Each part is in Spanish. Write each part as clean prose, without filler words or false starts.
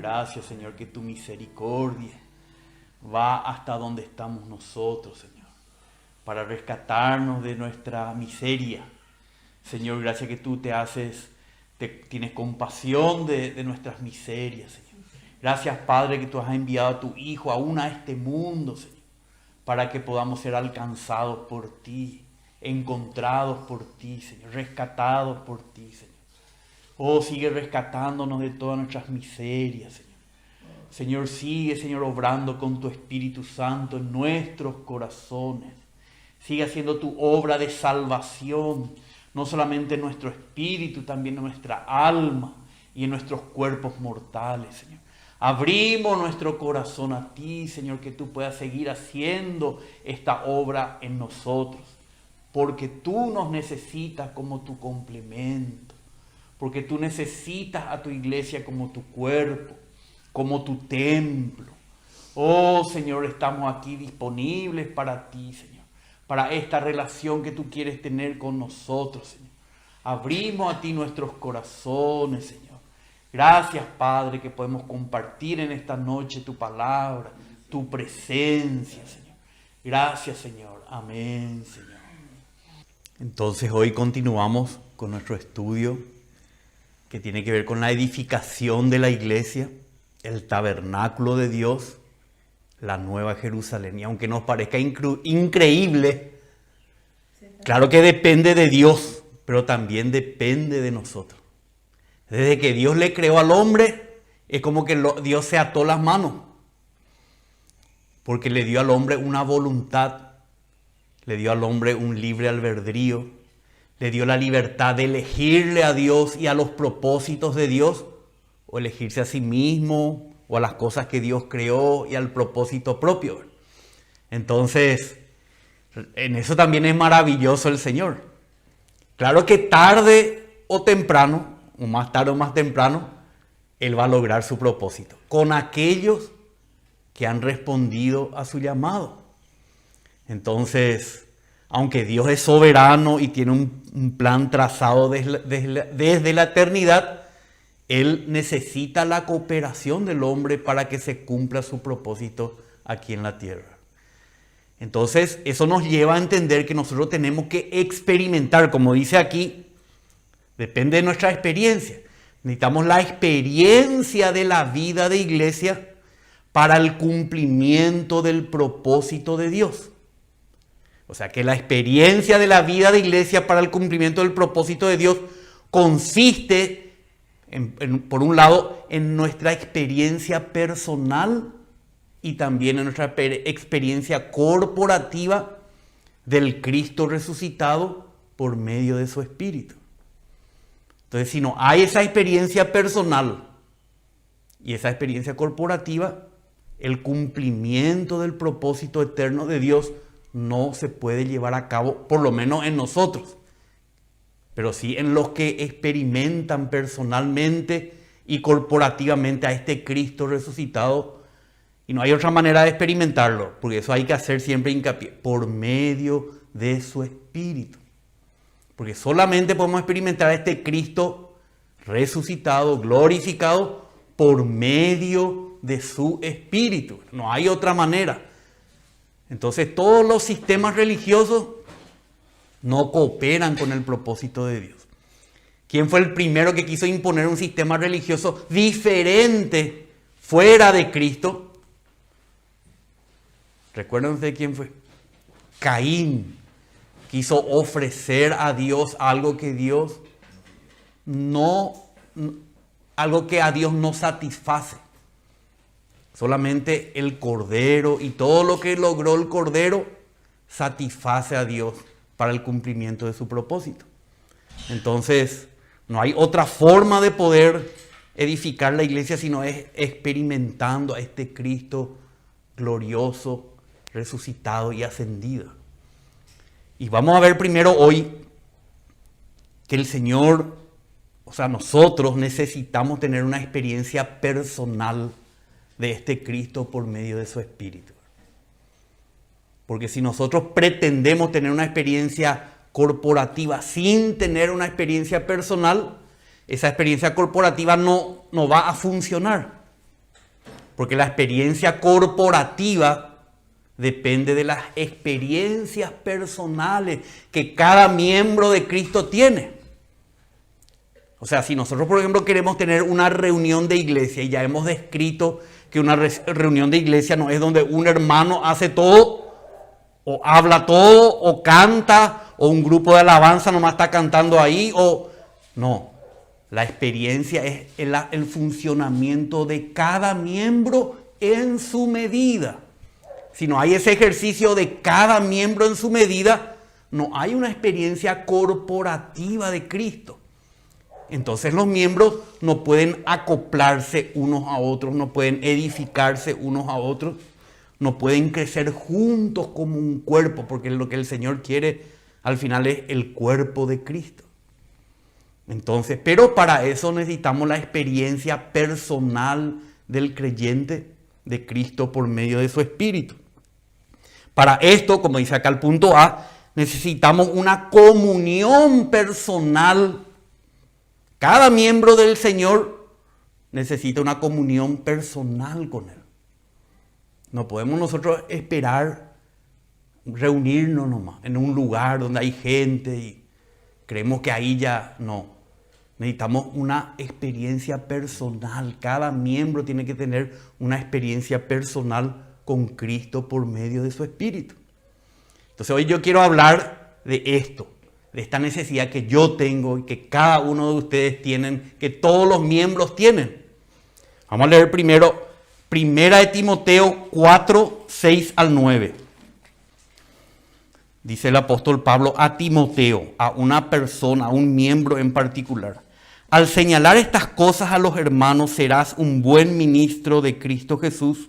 Gracias, Señor, que tu misericordia va hasta donde estamos nosotros, Señor, para rescatarnos de nuestra miseria. Señor, gracias que tú tienes compasión de nuestras miserias, Señor. Gracias, Padre, que tú has enviado a tu Hijo aún a este mundo, Señor, para que podamos ser alcanzados por ti, encontrados por ti, Señor, rescatados por ti, Señor. Oh, sigue rescatándonos de todas nuestras miserias, Señor. Señor, sigue, Señor, obrando con tu Espíritu Santo en nuestros corazones. Sigue haciendo tu obra de salvación, no solamente en nuestro espíritu, también en nuestra alma y en nuestros cuerpos mortales, Señor. Abrimos nuestro corazón a ti, Señor, que tú puedas seguir haciendo esta obra en nosotros, porque tú nos necesitas como tu complemento, porque tú necesitas a tu iglesia como tu cuerpo, como tu templo. Oh, Señor, estamos aquí disponibles para ti, Señor, para esta relación que tú quieres tener con nosotros, Señor. Abrimos a ti nuestros corazones, Señor. Gracias, Padre, que podemos compartir en esta noche tu palabra, tu presencia, Señor. Gracias, Señor. Amén, Señor. Entonces hoy continuamos con nuestro estudio que tiene que ver con la edificación de la iglesia, el tabernáculo de Dios, la Nueva Jerusalén. Y aunque nos parezca increíble, claro que depende de Dios, pero también depende de nosotros. Desde que Dios le creó al hombre, es como que Dios se ató las manos, porque le dio al hombre una voluntad, le dio al hombre un libre albedrío, le dio la libertad de elegirle a Dios y a los propósitos de Dios, o elegirse a sí mismo, o a las cosas que Dios creó y al propósito propio. Entonces, en eso también es maravilloso el Señor. Claro que tarde o temprano, o más tarde o más temprano, Él va a lograr su propósito con aquellos que han respondido a su llamado. Entonces, aunque Dios es soberano y tiene un plan trazado desde la eternidad, Él necesita la cooperación del hombre para que se cumpla su propósito aquí en la tierra. Entonces, eso nos lleva a entender que nosotros tenemos que experimentar, como dice aquí, depende de nuestra experiencia. Necesitamos la experiencia de la vida de iglesia para el cumplimiento del propósito de Dios. O sea que la experiencia de la vida de iglesia para el cumplimiento del propósito de Dios consiste, por un lado, en nuestra experiencia personal y también en nuestra experiencia corporativa del Cristo resucitado por medio de su Espíritu. Entonces, si no hay esa experiencia personal y esa experiencia corporativa, el cumplimiento del propósito eterno de Dios no se puede llevar a cabo, por lo menos en nosotros, pero sí en los que experimentan personalmente y corporativamente a este Cristo resucitado. Y no hay otra manera de experimentarlo, porque eso hay que hacer siempre hincapié, por medio de su Espíritu. Porque solamente podemos experimentar a este Cristo resucitado, glorificado, por medio de su Espíritu. No hay otra manera. Entonces todos los sistemas religiosos no cooperan con el propósito de Dios. ¿Quién fue el primero que quiso imponer un sistema religioso diferente fuera de Cristo? ¿Recuerdan ustedes quién fue? Caín. Quiso ofrecer a Dios algo que a Dios no satisface. Solamente el cordero y todo lo que logró el cordero satisface a Dios para el cumplimiento de su propósito. Entonces, no hay otra forma de poder edificar la iglesia sino es experimentando a este Cristo glorioso, resucitado y ascendido. Y vamos a ver primero hoy que el Señor, o sea, nosotros necesitamos tener una experiencia personal de este Cristo por medio de su Espíritu. Porque si nosotros pretendemos tener una experiencia corporativa sin tener una experiencia personal, esa experiencia corporativa no va a funcionar. Porque la experiencia corporativa depende de las experiencias personales que cada miembro de Cristo tiene. O sea, si nosotros, por ejemplo, queremos tener una reunión de iglesia, y ya hemos descrito que una reunión de iglesia no es donde un hermano hace todo, o habla todo, o canta, o un grupo de alabanza nomás está cantando ahí, o no. La experiencia es el funcionamiento de cada miembro en su medida. Si no hay ese ejercicio de cada miembro en su medida, no hay una experiencia corporativa de Cristo. Entonces los miembros no pueden acoplarse unos a otros, no pueden edificarse unos a otros, no pueden crecer juntos como un cuerpo, porque lo que el Señor quiere al final es el cuerpo de Cristo. Entonces, pero para eso necesitamos la experiencia personal del creyente de Cristo por medio de su Espíritu. Para esto, como dice acá el punto A, necesitamos una comunión personal. Cada miembro del Señor necesita una comunión personal con Él. No podemos nosotros esperar reunirnos nomás en un lugar donde hay gente y creemos que ahí ya no. Necesitamos una experiencia personal. Cada miembro tiene que tener una experiencia personal con Cristo por medio de su Espíritu. Entonces hoy yo quiero hablar de esto, de esta necesidad que yo tengo y que cada uno de ustedes tienen, que todos los miembros tienen. Vamos a leer primero 1 de Timoteo 4, 6 al 9. Dice el apóstol Pablo a Timoteo, a una persona, a un miembro en particular. Al señalar estas cosas a los hermanos, serás un buen ministro de Cristo Jesús,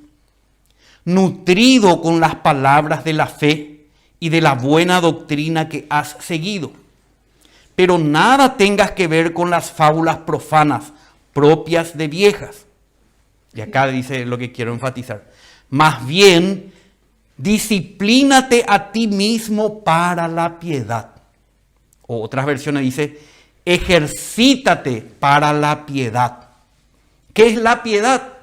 nutrido con las palabras de la fe y de la buena doctrina que has seguido. Pero nada tengas que ver con las fábulas profanas propias de viejas. Y acá dice lo que quiero enfatizar. Más bien, disciplínate a ti mismo para la piedad. O otras versiones dice, ejercítate para la piedad. ¿Qué es la piedad?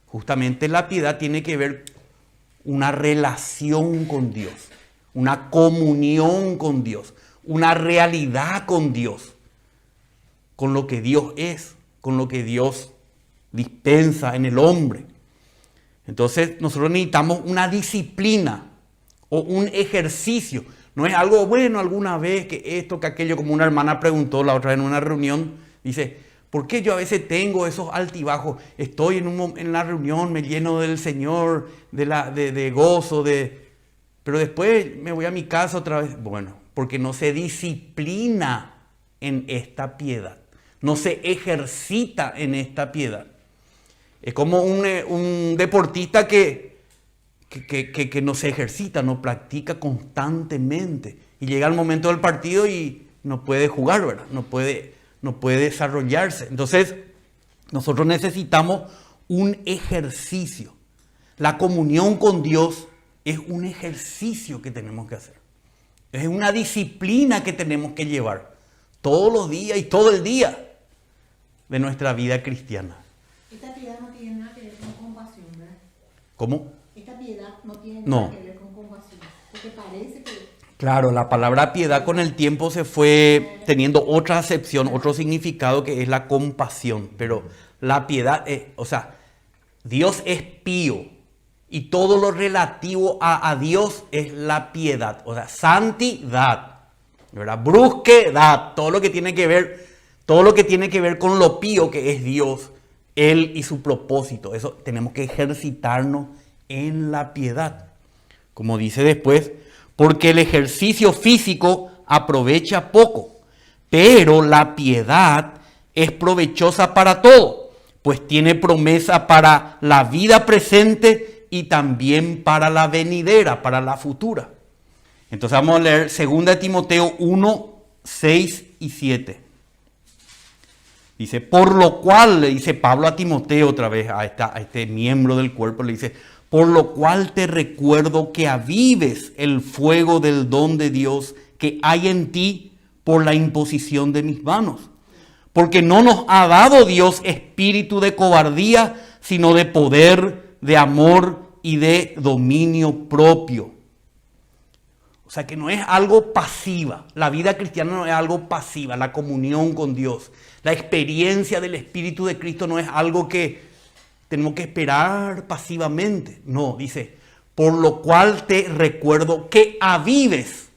Justamente la piedad tiene que ver una relación con Dios, una comunión con Dios, una realidad con Dios, con lo que Dios es, con lo que Dios dispensa en el hombre. Entonces nosotros necesitamos una disciplina o un ejercicio. No es algo bueno alguna vez que esto, que aquello, como una hermana preguntó la otra vez en una reunión, dice, ¿por qué yo a veces tengo esos altibajos? Estoy en la reunión, me lleno del Señor, de gozo, pero después me voy a mi casa otra vez. Bueno, porque no se disciplina en esta piedad, no se ejercita en esta piedad. Es como un deportista que no se ejercita, no practica constantemente. Y llega el momento del partido y no puede jugar, ¿verdad? No puede desarrollarse. Entonces, nosotros necesitamos un ejercicio. La comunión con Dios es un ejercicio que tenemos que hacer. Es una disciplina que tenemos que llevar todos los días y todo el día de nuestra vida cristiana. Esta piedad no tiene nada que ver con compasión, ¿verdad? ¿Cómo? Esta piedad no tiene nada que ver con compasión. Porque parece que... Claro, la palabra piedad con el tiempo se fue teniendo otra acepción, otro significado que es la compasión. Pero la piedad es, o sea, Dios es pío y todo lo relativo a Dios es la piedad. O sea, santidad, ¿verdad? Brusquedad, todo lo que tiene que ver con lo pío que es Dios, Él y su propósito. Eso tenemos que ejercitarnos en la piedad. Como dice después, porque el ejercicio físico aprovecha poco, pero la piedad es provechosa para todo, pues tiene promesa para la vida presente y también para la venidera, para la futura. Entonces vamos a leer 2 Timoteo 1, 6 y 7. Dice, por lo cual, le dice Pablo a Timoteo otra vez, a este miembro del cuerpo, le dice, por lo cual te recuerdo que avives el fuego del don de Dios que hay en ti por la imposición de mis manos. Porque no nos ha dado Dios espíritu de cobardía, sino de poder, de amor y de dominio propio. O sea que no es algo pasiva. La vida cristiana no es algo pasiva. La comunión con Dios, la experiencia del Espíritu de Cristo no es algo que tenemos que esperar pasivamente. No, dice, por lo cual te recuerdo que avives.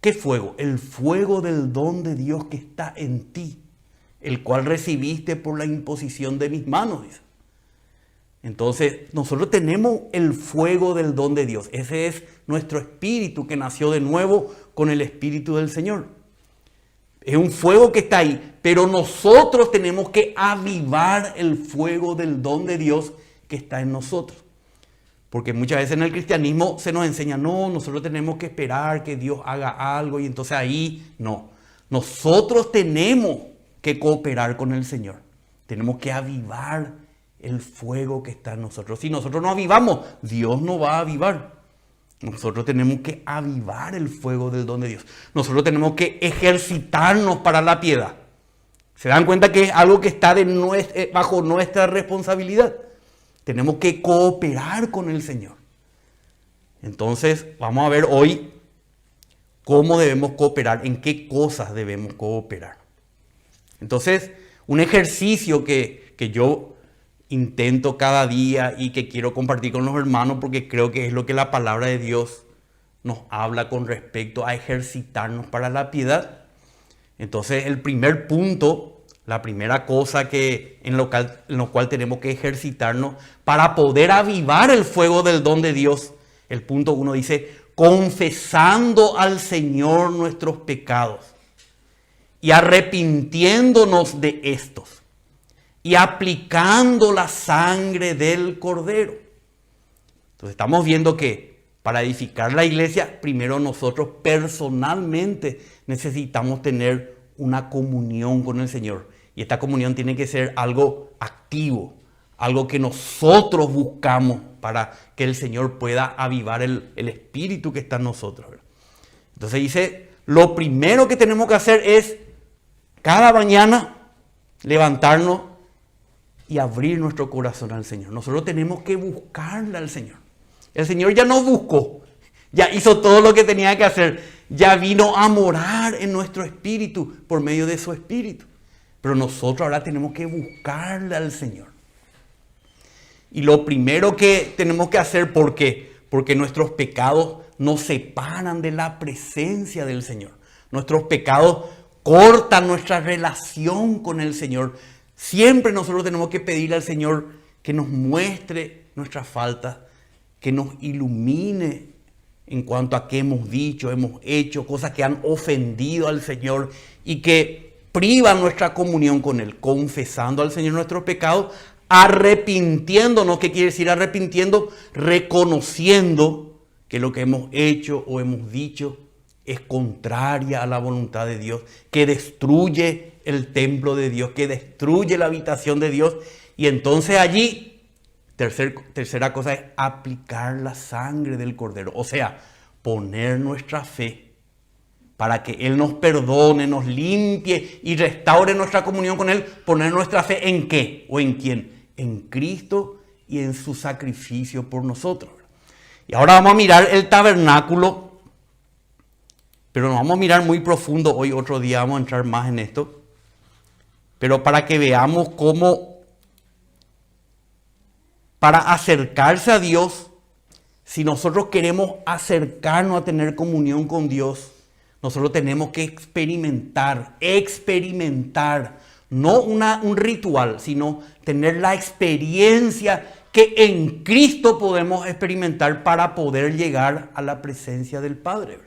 ¿Qué fuego? El fuego del don de Dios que está en ti, el cual recibiste por la imposición de mis manos, dice. Entonces, nosotros tenemos el fuego del don de Dios. Ese es nuestro espíritu que nació de nuevo con el Espíritu del Señor. Es un fuego que está ahí, pero nosotros tenemos que avivar el fuego del don de Dios que está en nosotros. Porque muchas veces en el cristianismo se nos enseña, no, nosotros tenemos que esperar que Dios haga algo y entonces ahí no. Nosotros tenemos que cooperar con el Señor. Tenemos que avivar el fuego que está en nosotros. Si nosotros no avivamos, Dios no va a avivar. Nosotros tenemos que avivar el fuego del don de Dios. Nosotros tenemos que ejercitarnos para la piedad. ¿Se dan cuenta que es algo que está bajo nuestra responsabilidad? Tenemos que cooperar con el Señor. Entonces, vamos a ver hoy cómo debemos cooperar, en qué cosas debemos cooperar. Entonces, un ejercicio que yo intento cada día y que quiero compartir con los hermanos porque creo que es lo que la palabra de Dios nos habla con respecto a ejercitarnos para la piedad. Entonces, el primer punto, la primera cosa en lo cual tenemos que ejercitarnos para poder avivar el fuego del don de Dios, el punto 1 dice, confesando al Señor nuestros pecados y arrepintiéndonos de estos y aplicando la sangre del Cordero. Entonces estamos viendo que para edificar la iglesia, primero nosotros personalmente necesitamos tener una comunión con el Señor. Y esta comunión tiene que ser algo activo, algo que nosotros buscamos para que el Señor pueda avivar el espíritu que está en nosotros. Entonces dice, lo primero que tenemos que hacer es cada mañana levantarnos y abrir nuestro corazón al Señor. Nosotros tenemos que buscarle al Señor. El Señor ya nos buscó, ya hizo todo lo que tenía que hacer, ya vino a morar en nuestro espíritu por medio de su espíritu. Pero nosotros ahora tenemos que buscarle al Señor. Y lo primero que tenemos que hacer, ¿por qué? Porque nuestros pecados nos separan de la presencia del Señor. Nuestros pecados cortan nuestra relación con el Señor. Siempre nosotros tenemos que pedirle al Señor que nos muestre nuestras faltas, que nos ilumine en cuanto a qué hemos dicho, hemos hecho, cosas que han ofendido al Señor y que privan nuestra comunión con Él, confesando al Señor nuestros pecados, arrepintiéndonos. ¿Qué quiere decir arrepintiendo? Reconociendo que lo que hemos hecho o hemos dicho es contraria a la voluntad de Dios, que destruye el templo de Dios, que destruye la habitación de Dios. Y entonces allí, tercera cosa es aplicar la sangre del Cordero. O sea, poner nuestra fe para que Él nos perdone, nos limpie y restaure nuestra comunión con Él. Poner nuestra fe ¿en qué? ¿O en quién? En Cristo y en su sacrificio por nosotros. Y ahora vamos a mirar el tabernáculo, pero nos vamos a mirar muy profundo. Hoy otro día vamos a entrar más en esto. Pero para que veamos cómo para acercarse a Dios, si nosotros queremos acercarnos a tener comunión con Dios, nosotros tenemos que experimentar, no un ritual, sino tener la experiencia que en Cristo podemos experimentar para poder llegar a la presencia del Padre,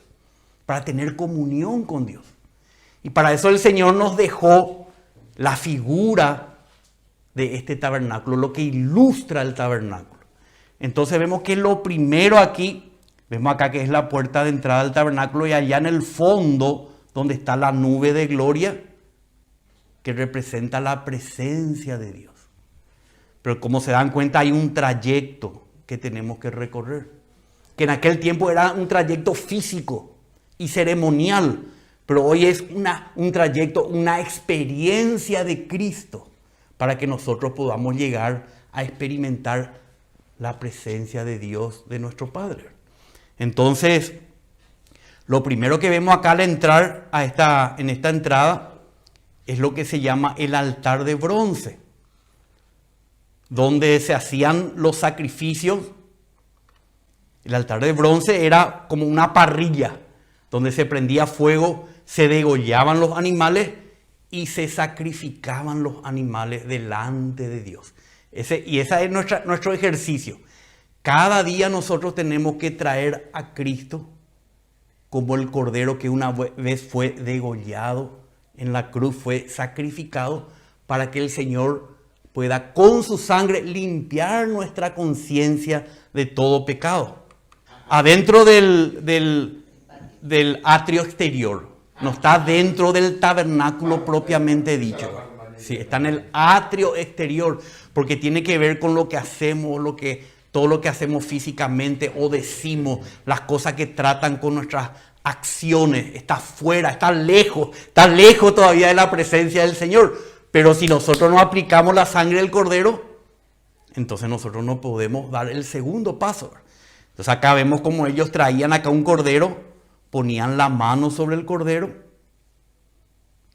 para tener comunión con Dios. Y para eso el Señor nos dejó la figura de este tabernáculo, lo que ilustra el tabernáculo. Entonces vemos que lo primero aquí, vemos acá que es la puerta de entrada del tabernáculo y allá en el fondo donde está la nube de gloria que representa la presencia de Dios. Pero como se dan cuenta hay un trayecto que tenemos que recorrer, que en aquel tiempo era un trayecto físico y ceremonial, pero hoy es un trayecto, una experiencia de Cristo para que nosotros podamos llegar a experimentar la presencia de Dios, de nuestro Padre. Entonces, lo primero que vemos acá al entrar en esta entrada es lo que se llama el altar de bronce, donde se hacían los sacrificios. El altar de bronce era como una parrilla, donde se prendía fuego, se degollaban los animales y se sacrificaban los animales delante de Dios. Ese es nuestro ejercicio. Cada día nosotros tenemos que traer a Cristo como el cordero que una vez fue degollado en la cruz, fue sacrificado para que el Señor pueda con su sangre limpiar nuestra conciencia de todo pecado. Adentro del atrio exterior, no está dentro del tabernáculo propiamente dicho. Sí, está en el atrio exterior, porque tiene que ver con lo que hacemos, todo lo que hacemos físicamente o decimos, las cosas que tratan con nuestras acciones. Está fuera, está lejos todavía de la presencia del Señor. Pero si nosotros no aplicamos la sangre del cordero, entonces nosotros no podemos dar el segundo paso. Entonces acá vemos como ellos traían acá un cordero, ponían la mano sobre el cordero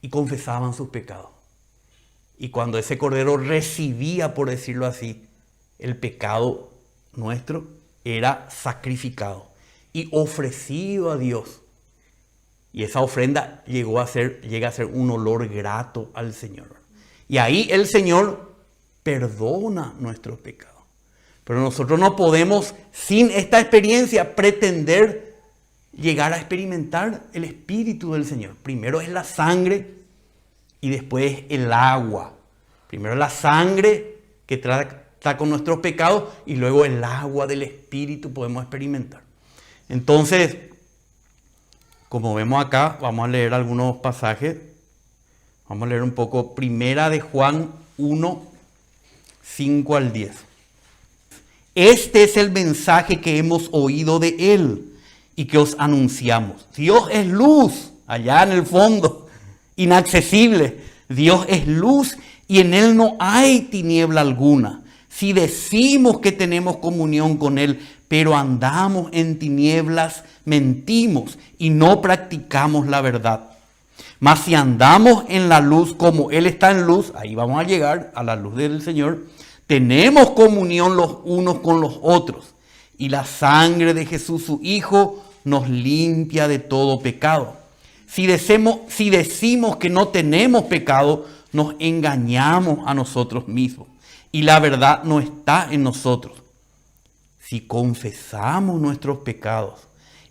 y confesaban sus pecados. Y cuando ese cordero recibía, por decirlo así, el pecado nuestro, era sacrificado y ofrecido a Dios. Y esa ofrenda llega a ser un olor grato al Señor. Y ahí el Señor perdona nuestros pecados. Pero nosotros no podemos, sin esta experiencia, pretender llegar a experimentar el Espíritu del Señor. Primero es la sangre y después el agua. Primero la sangre que trata con nuestros pecados y luego el agua del Espíritu podemos experimentar. Entonces, como vemos acá, vamos a leer algunos pasajes. Vamos a leer un poco. Primera de Juan 1, 5 al 10. Este es el mensaje que hemos oído de Él y que os anunciamos. Dios es luz, allá en el fondo, inaccesible. Dios es luz y en Él no hay tiniebla alguna. Si decimos que tenemos comunión con Él, pero andamos en tinieblas, mentimos y no practicamos la verdad. Mas si andamos en la luz como Él está en luz, ahí vamos a llegar a la luz del Señor, tenemos comunión los unos con los otros. Y la sangre de Jesús, su Hijo, nos limpia de todo pecado. Si decimos que no tenemos pecado, nos engañamos a nosotros mismos. Y la verdad no está en nosotros. Si confesamos nuestros pecados,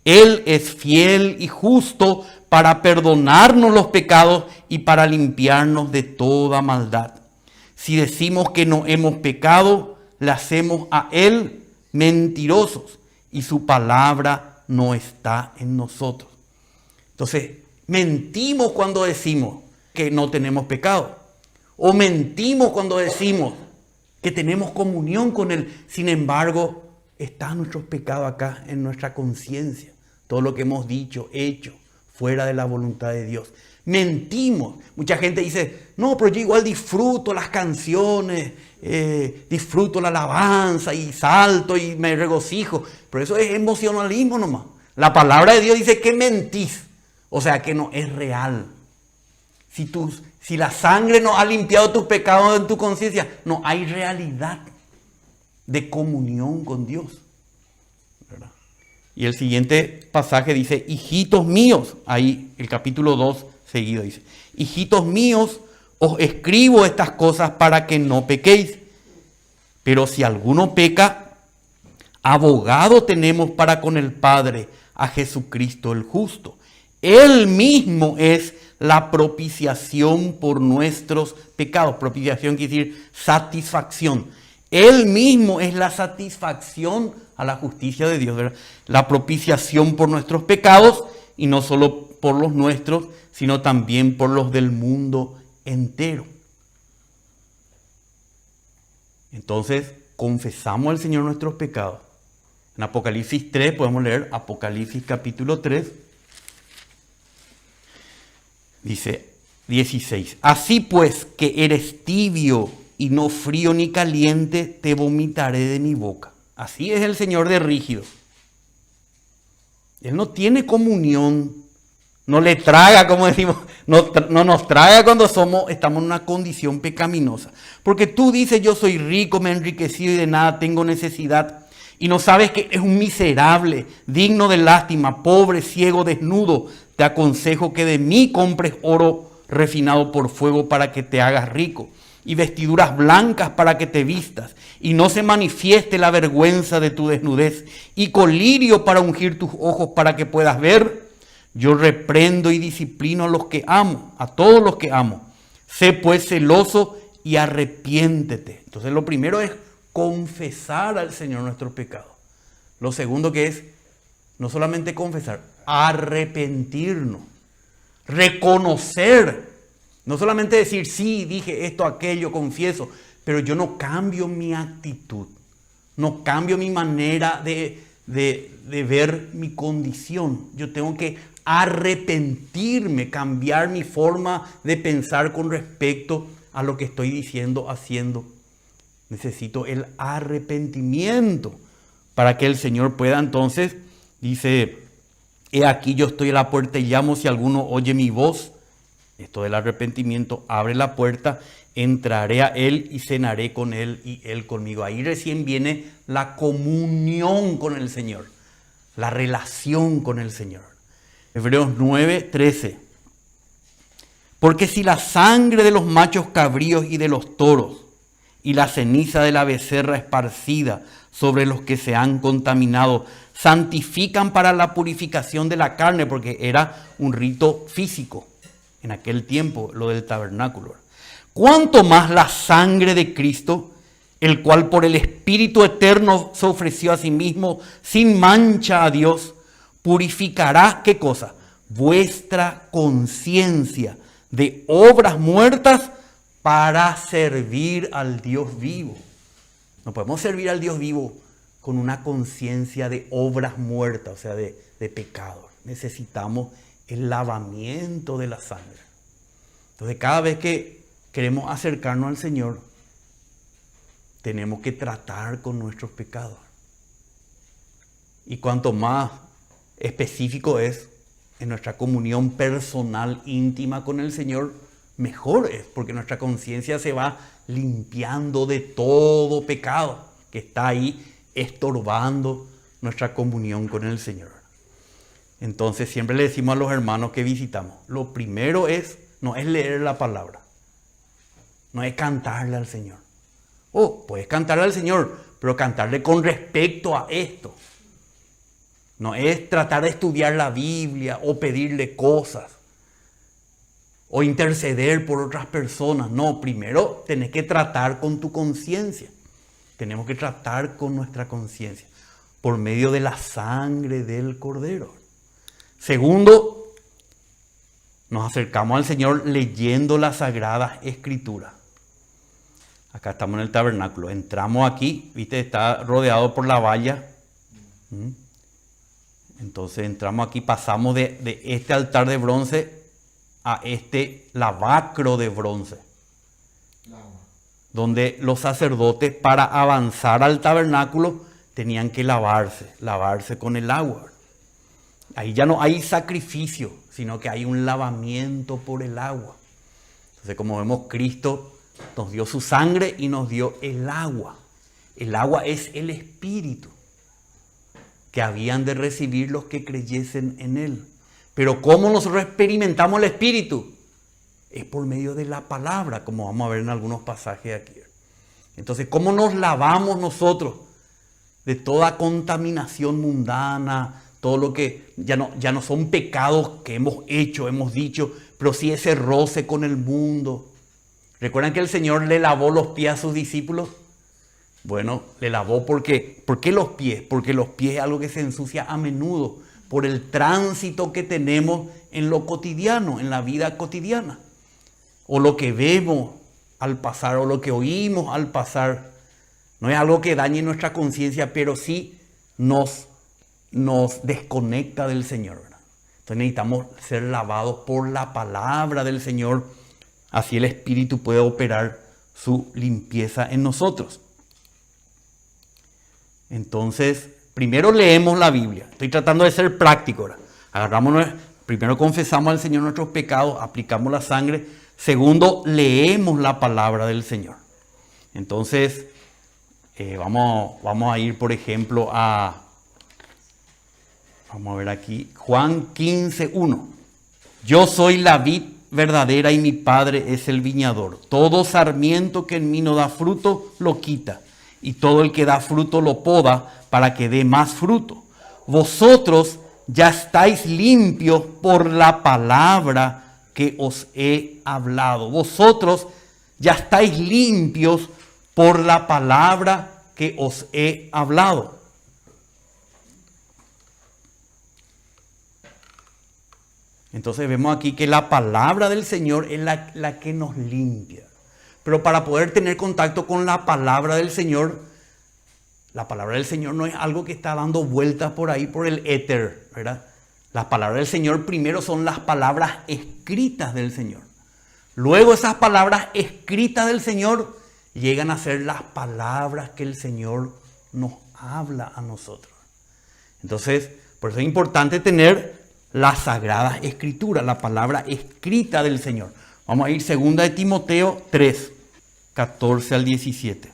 Él es fiel y justo para perdonarnos los pecados y para limpiarnos de toda maldad. Si decimos que no hemos pecado, le hacemos a Él mentirosos y su palabra no está en nosotros. Entonces, mentimos cuando decimos que no tenemos pecado. O mentimos cuando decimos que tenemos comunión con Él. Sin embargo, están nuestros pecados acá en nuestra conciencia. Todo lo que hemos dicho, hecho, fuera de la voluntad de Dios. Mentimos. Mucha gente dice, no, pero yo igual disfruto las canciones, disfruto la alabanza y salto y me regocijo. Pero eso es emocionalismo nomás. La palabra de Dios dice que mentís. O sea que no es real. Si la sangre no ha limpiado tus pecados en tu conciencia, no hay realidad de comunión con Dios. ¿Verdad? Y el siguiente pasaje dice, hijitos míos, ahí el capítulo 2 seguido dice, hijitos míos, os escribo estas cosas para que no pequéis. Pero si alguno peca, abogado tenemos para con el Padre, a Jesucristo el justo. Él mismo es la propiciación por nuestros pecados. Propiciación quiere decir satisfacción. Él mismo es la satisfacción a la justicia de Dios, ¿verdad? La propiciación por nuestros pecados, y no solo por los nuestros, sino también por los del mundo entero. Entonces, confesamos al Señor nuestros pecados. En Apocalipsis 3, podemos leer Apocalipsis capítulo 3, dice 16. Así pues que eres tibio y no frío ni caliente te vomitaré de mi boca. Así es el Señor de rígido. Él no tiene comunión, no le traga, como decimos, no nos traga cuando estamos en una condición pecaminosa. Porque tú dices, yo soy rico, me he enriquecido y de nada tengo necesidad. Y no sabes que es un miserable, digno de lástima, pobre, ciego, desnudo. Te aconsejo que de mí compres oro refinado por fuego para que te hagas rico, y vestiduras blancas para que te vistas, y no se manifieste la vergüenza de tu desnudez, y colirio para ungir tus ojos para que puedas ver. Yo reprendo y disciplino a los que amo, a todos los que amo. Sé pues celoso y arrepiéntete. Entonces lo primero es confesar al Señor nuestros pecados. Lo segundo que es, no solamente confesar, arrepentirnos, reconocer. No solamente decir, sí, dije esto, aquello, confieso, pero yo no cambio mi actitud, no cambio mi manera de ver mi condición. Yo tengo que arrepentirme, cambiar mi forma de pensar con respecto a lo que estoy diciendo, haciendo. Necesito el arrepentimiento para que el Señor pueda entonces, dice, he aquí yo estoy a la puerta y llamo, si alguno oye mi voz. Esto del arrepentimiento, abre la puerta, entraré a Él y cenaré con Él y Él conmigo. Ahí recién viene la comunión con el Señor, la relación con el Señor. Hebreos 9:13. Porque si la sangre de los machos cabríos y de los toros y la ceniza de la becerra esparcida sobre los que se han contaminado santifican para la purificación de la carne, porque era un rito físico en aquel tiempo, lo del tabernáculo. ¿Cuánto más la sangre de Cristo, el cual por el Espíritu Eterno se ofreció a sí mismo sin mancha a Dios, purificará, ¿qué cosa? Vuestra conciencia de obras muertas para servir al Dios vivo. No podemos servir al Dios vivo con una conciencia de obras muertas, o sea, de pecado. Necesitamos el lavamiento de la sangre. Entonces, cada vez que queremos acercarnos al Señor, tenemos que tratar con nuestros pecados. Y cuanto más específico es en nuestra comunión personal, íntima con el Señor, mejor es, porque nuestra conciencia se va limpiando de todo pecado que está ahí estorbando nuestra comunión con el Señor. Entonces siempre le decimos a los hermanos que visitamos, lo primero no es leer la palabra, no es cantarle al Señor. Puedes cantarle al Señor, pero cantarle con respecto a esto. No es tratar de estudiar la Biblia o pedirle cosas o interceder por otras personas. No, primero tenés que tratar con tu conciencia. Tenemos que tratar con nuestra conciencia por medio de la sangre del Cordero. Segundo, nos acercamos al Señor leyendo las Sagradas Escrituras. Acá estamos en el tabernáculo. Entramos aquí, viste, está rodeado por la valla. Entonces entramos aquí, pasamos de este altar de bronce a este lavacro de bronce, donde los sacerdotes para avanzar al tabernáculo tenían que lavarse con el agua. Ahí ya no hay sacrificio, sino que hay un lavamiento por el agua. Entonces, como vemos, Cristo nos dio su sangre y nos dio el agua. El agua es el Espíritu que habían de recibir los que creyesen en Él. Pero ¿cómo nosotros experimentamos el Espíritu? Es por medio de la palabra, como vamos a ver en algunos pasajes aquí. Entonces, ¿cómo nos lavamos nosotros de toda contaminación mundana? Todo lo que ya no son pecados que hemos hecho, hemos dicho, pero sí ese roce con el mundo. ¿Recuerdan que el Señor le lavó los pies a sus discípulos? Bueno, le lavó porque, ¿por qué los pies? Porque los pies es algo que se ensucia a menudo por el tránsito que tenemos en lo cotidiano, en la vida cotidiana. O lo que vemos al pasar, o lo que oímos al pasar. No es algo que dañe nuestra conciencia, pero sí nos desconecta del Señor, ¿verdad? Entonces necesitamos ser lavados por la palabra del Señor. Así el Espíritu puede operar su limpieza en nosotros. Entonces, primero leemos la Biblia. Estoy tratando de ser práctico ahora. Primero confesamos al Señor nuestros pecados, aplicamos la sangre. Segundo, leemos la palabra del Señor. Entonces, vamos a ir, por ejemplo, vamos a ver aquí, Juan 15:1. Yo soy la vid verdadera y mi Padre es el viñador. Todo sarmiento que en mí no da fruto, lo quita. Y todo el que da fruto lo poda para que dé más fruto. Vosotros ya estáis limpios por la palabra que os he hablado. Vosotros ya estáis limpios por la palabra que os he hablado. Entonces vemos aquí que la palabra del Señor es la que nos limpia. Pero para poder tener contacto con la palabra del Señor no es algo que está dando vueltas por ahí, por el éter, ¿verdad? Las palabras del Señor primero son las palabras escritas del Señor. Luego esas palabras escritas del Señor llegan a ser las palabras que el Señor nos habla a nosotros. Entonces, por eso es importante tener las Sagradas Escrituras, la palabra escrita del Señor. Vamos a ir 2 de Timoteo 3, 14 al 17.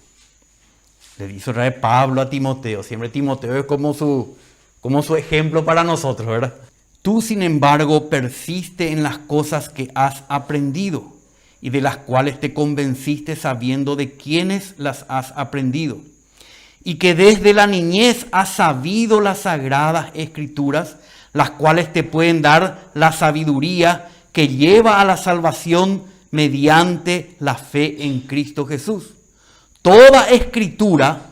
Le dice otra vez Pablo a Timoteo. Siempre Timoteo es como su ejemplo para nosotros, ¿verdad? Tú, sin embargo, persiste en las cosas que has aprendido y de las cuales te convenciste sabiendo de quiénes las has aprendido. Y que desde la niñez has sabido las Sagradas Escrituras, las cuales te pueden dar la sabiduría que lleva a la salvación mediante la fe en Cristo Jesús. Toda escritura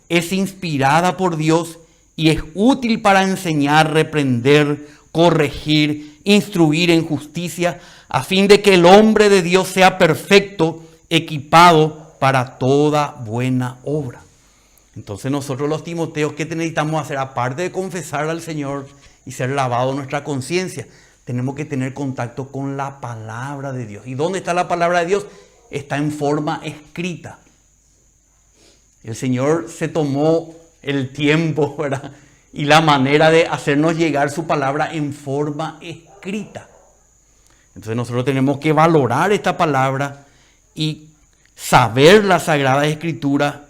es inspirada por Dios y es útil para enseñar, reprender, corregir, instruir en justicia, a fin de que el hombre de Dios sea perfecto, equipado para toda buena obra. Entonces nosotros los Timoteos, ¿qué necesitamos hacer? Aparte de confesar al Señor y ser lavado nuestra conciencia, tenemos que tener contacto con la palabra de Dios. ¿Y dónde está la palabra de Dios? Está en forma escrita. El Señor se tomó el tiempo, ¿verdad?, y la manera de hacernos llegar su palabra en forma escrita. Entonces nosotros tenemos que valorar esta palabra y saber la Sagrada Escritura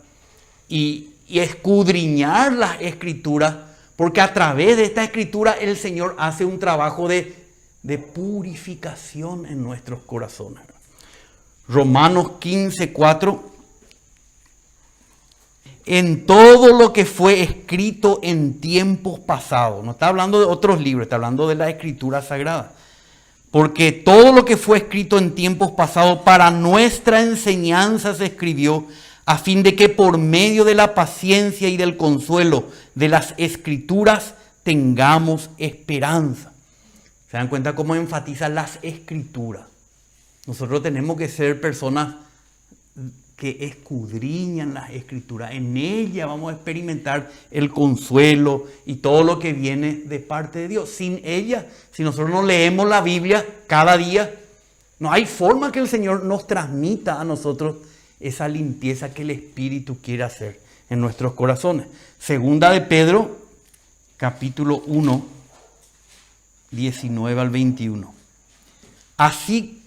y escudriñar las Escrituras, porque a través de esta Escritura el Señor hace un trabajo de purificación en nuestros corazones. Romanos 15:4. En todo lo que fue escrito en tiempos pasados. No está hablando de otros libros, está hablando de la Escritura Sagrada. Porque todo lo que fue escrito en tiempos pasados para nuestra enseñanza se escribió, a fin de que por medio de la paciencia y del consuelo de las Escrituras tengamos esperanza. ¿Se dan cuenta cómo enfatiza las Escrituras? Nosotros tenemos que ser personas que escudriñan las Escrituras. En ella vamos a experimentar el consuelo y todo lo que viene de parte de Dios. Sin ella, si nosotros no leemos la Biblia cada día, no hay forma que el Señor nos transmita a nosotros esa limpieza que el Espíritu quiere hacer en nuestros corazones. Segunda de Pedro, capítulo 1, 19 al 21. Así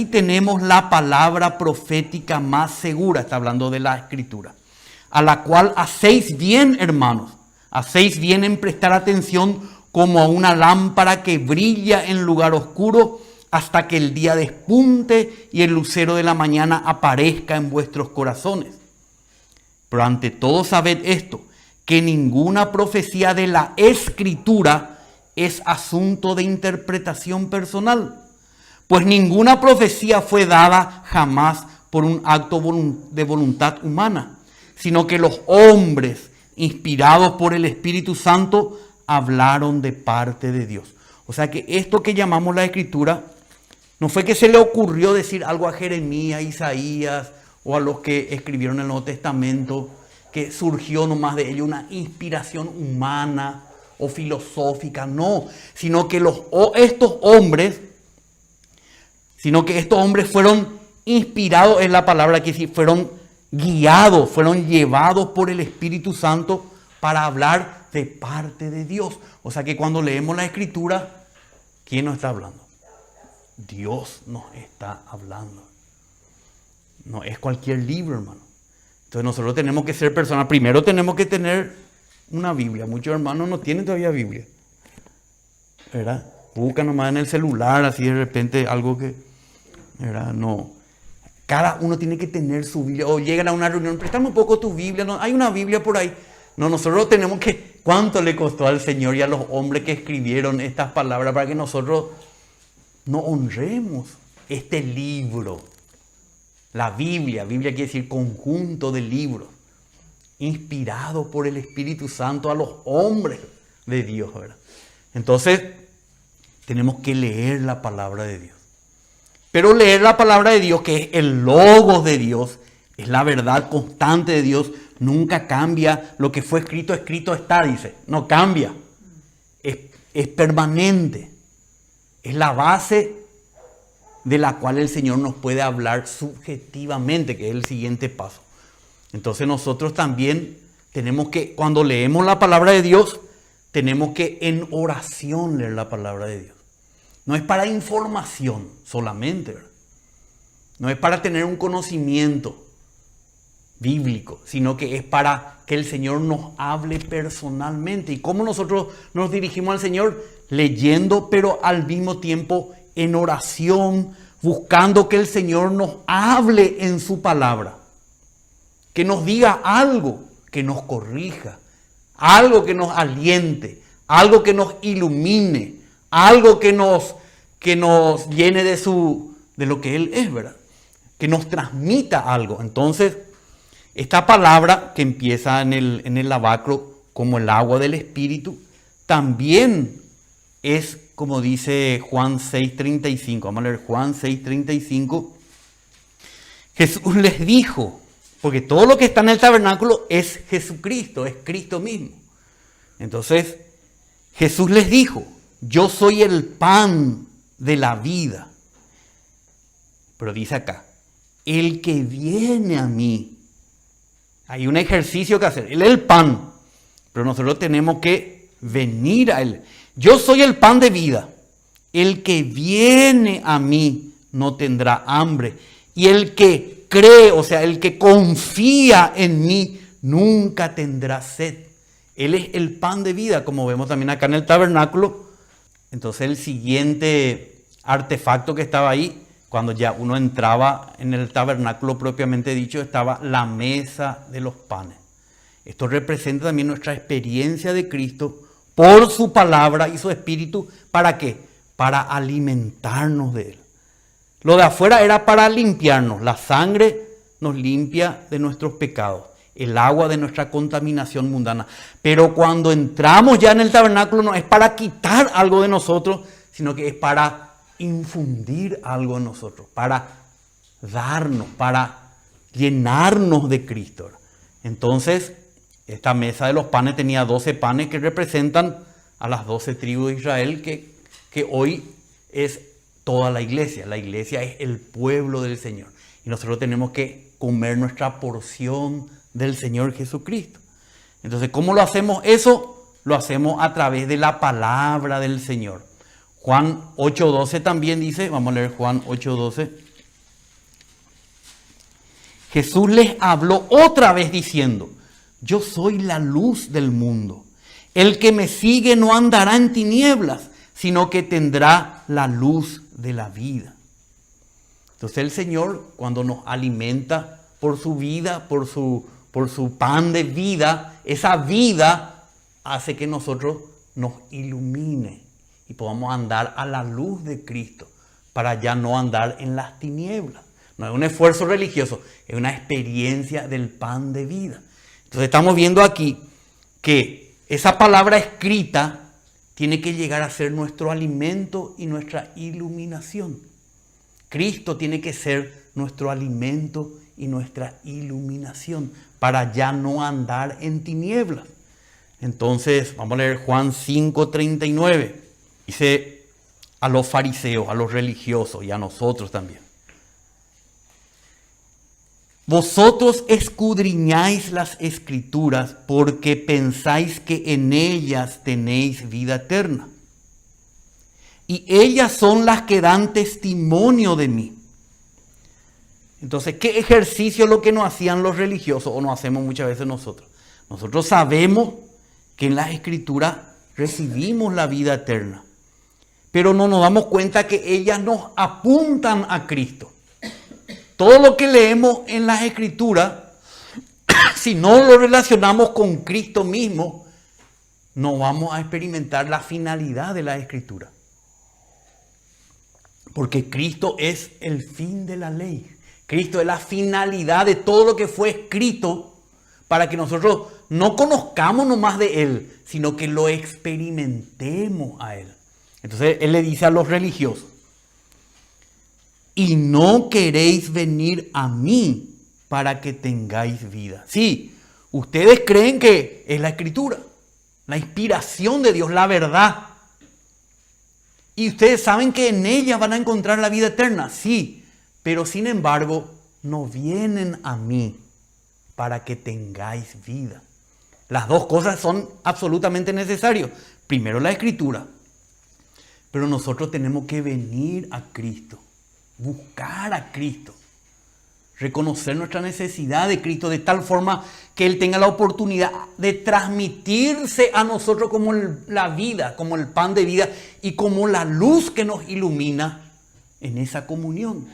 tenemos la palabra profética más segura, está hablando de la Escritura, a la cual hacéis bien, hermanos, hacéis bien en prestar atención como a una lámpara que brilla en lugar oscuro hasta que el día despunte y el lucero de la mañana aparezca en vuestros corazones. Pero ante todo sabed esto, que ninguna profecía de la Escritura es asunto de interpretación personal. Pues ninguna profecía fue dada jamás por un acto de voluntad humana, sino que los hombres, inspirados por el Espíritu Santo, hablaron de parte de Dios. O sea que esto que llamamos la Escritura, no fue que se le ocurrió decir algo a Jeremías, Isaías o a los que escribieron el Nuevo Testamento, que surgió nomás de ello una inspiración humana o filosófica, no, sino que estos hombres fueron inspirados, es la palabra que sí, fueron guiados, fueron llevados por el Espíritu Santo para hablar de parte de Dios. O sea que cuando leemos la Escritura, ¿quién nos está hablando? Dios nos está hablando. No es cualquier libro, hermano. Entonces nosotros tenemos que ser personas. Primero tenemos que tener una Biblia. Muchos hermanos no tienen todavía Biblia, ¿verdad? Buscan nomás en el celular, así de repente algo que, ¿verdad? No. Cada uno tiene que tener su Biblia. O llegan a una reunión, préstame un poco tu Biblia. No, hay una Biblia por ahí. No, nosotros tenemos que... ¿Cuánto le costó al Señor y a los hombres que escribieron estas palabras para que nosotros no honremos este libro? La Biblia quiere decir conjunto de libros, inspirado por el Espíritu Santo a los hombres de Dios, ¿verdad? Entonces, tenemos que leer la palabra de Dios. Pero leer la palabra de Dios, que es el logos de Dios, es la verdad constante de Dios, nunca cambia. Lo que fue escrito, escrito está, dice. No cambia. Es permanente. Es la base de la cual el Señor nos puede hablar subjetivamente, que es el siguiente paso. Entonces nosotros también tenemos que, cuando leemos la palabra de Dios, tenemos que en oración leer la palabra de Dios. No es para información solamente, ¿verdad? No es para tener un conocimiento bíblico, sino que es para que el Señor nos hable personalmente. ¿Y cómo nosotros nos dirigimos al Señor? Leyendo, pero al mismo tiempo en oración, buscando que el Señor nos hable en su palabra. Que nos diga algo que nos corrija, algo que nos aliente, algo que nos ilumine, algo que nos llene de lo que Él es, ¿verdad? Que nos transmita algo. Entonces, esta palabra que empieza en el lavacro como el agua del Espíritu, también es como dice Juan 6:35. Vamos a leer Juan 6:35. Jesús les dijo, porque todo lo que está en el tabernáculo es Jesucristo, es Cristo mismo. Entonces, Jesús les dijo, yo soy el pan de la vida. Pero dice acá, el que viene a mí, hay un ejercicio que hacer, Él es el pan, pero nosotros tenemos que venir a Él. Yo soy el pan de vida, el que viene a mí no tendrá hambre, y el que cree, o sea, el que confía en mí, nunca tendrá sed. Él es el pan de vida, como vemos también acá en el tabernáculo. Entonces el siguiente artefacto que estaba ahí, cuando ya uno entraba en el tabernáculo propiamente dicho, estaba la mesa de los panes. Esto representa también nuestra experiencia de Cristo por su palabra y su espíritu. ¿Para qué? Para alimentarnos de Él. Lo de afuera era para limpiarnos. La sangre nos limpia de nuestros pecados. El agua de nuestra contaminación mundana. Pero cuando entramos ya en el tabernáculo no es para quitar algo de nosotros, sino que es para infundir algo en nosotros, para darnos, para llenarnos de Cristo. Entonces, esta mesa de los panes tenía 12 panes que representan a las 12 tribus de Israel, que hoy es toda la iglesia. La iglesia es el pueblo del Señor. Y nosotros tenemos que comer nuestra porción del Señor Jesucristo. Entonces, ¿cómo lo hacemos eso? Lo hacemos a través de la palabra del Señor. Juan 8:12 también dice, vamos a leer Juan 8:12. Jesús les habló otra vez diciendo, yo soy la luz del mundo. El que me sigue no andará en tinieblas, sino que tendrá la luz de la vida. Entonces el Señor, cuando nos alimenta por su vida, por su pan de vida, esa vida hace que nosotros nos ilumine y podamos andar a la luz de Cristo para ya no andar en las tinieblas. No es un esfuerzo religioso, es una experiencia del pan de vida. Entonces estamos viendo aquí que esa palabra escrita tiene que llegar a ser nuestro alimento y nuestra iluminación. Cristo tiene que ser nuestro alimento y nuestra iluminación para ya no andar en tinieblas. Entonces, vamos a leer Juan 5:39. Dice a los fariseos, a los religiosos y a nosotros también. Vosotros escudriñáis las Escrituras porque pensáis que en ellas tenéis vida eterna. Y ellas son las que dan testimonio de mí. Entonces, ¿qué ejercicio es lo que no hacían los religiosos o no hacemos muchas veces nosotros? Nosotros sabemos que en las Escrituras recibimos la vida eterna, pero no nos damos cuenta que ellas nos apuntan a Cristo. Todo lo que leemos en las Escrituras, si no lo relacionamos con Cristo mismo, no vamos a experimentar la finalidad de la Escritura. Porque Cristo es el fin de la ley. Cristo es la finalidad de todo lo que fue escrito para que nosotros no conozcamos nomás de Él, sino que lo experimentemos a Él. Entonces Él le dice a los religiosos, y no queréis venir a mí para que tengáis vida. Sí, ustedes creen que es la Escritura, la inspiración de Dios, la verdad. Y ustedes saben que en ella van a encontrar la vida eterna. Sí, pero sin embargo no vienen a mí para que tengáis vida. Las dos cosas son absolutamente necesarias. Primero la Escritura, pero nosotros tenemos que venir a Cristo. Buscar a Cristo, reconocer nuestra necesidad de Cristo de tal forma que Él tenga la oportunidad de transmitirse a nosotros como la vida, como el pan de vida y como la luz que nos ilumina en esa comunión.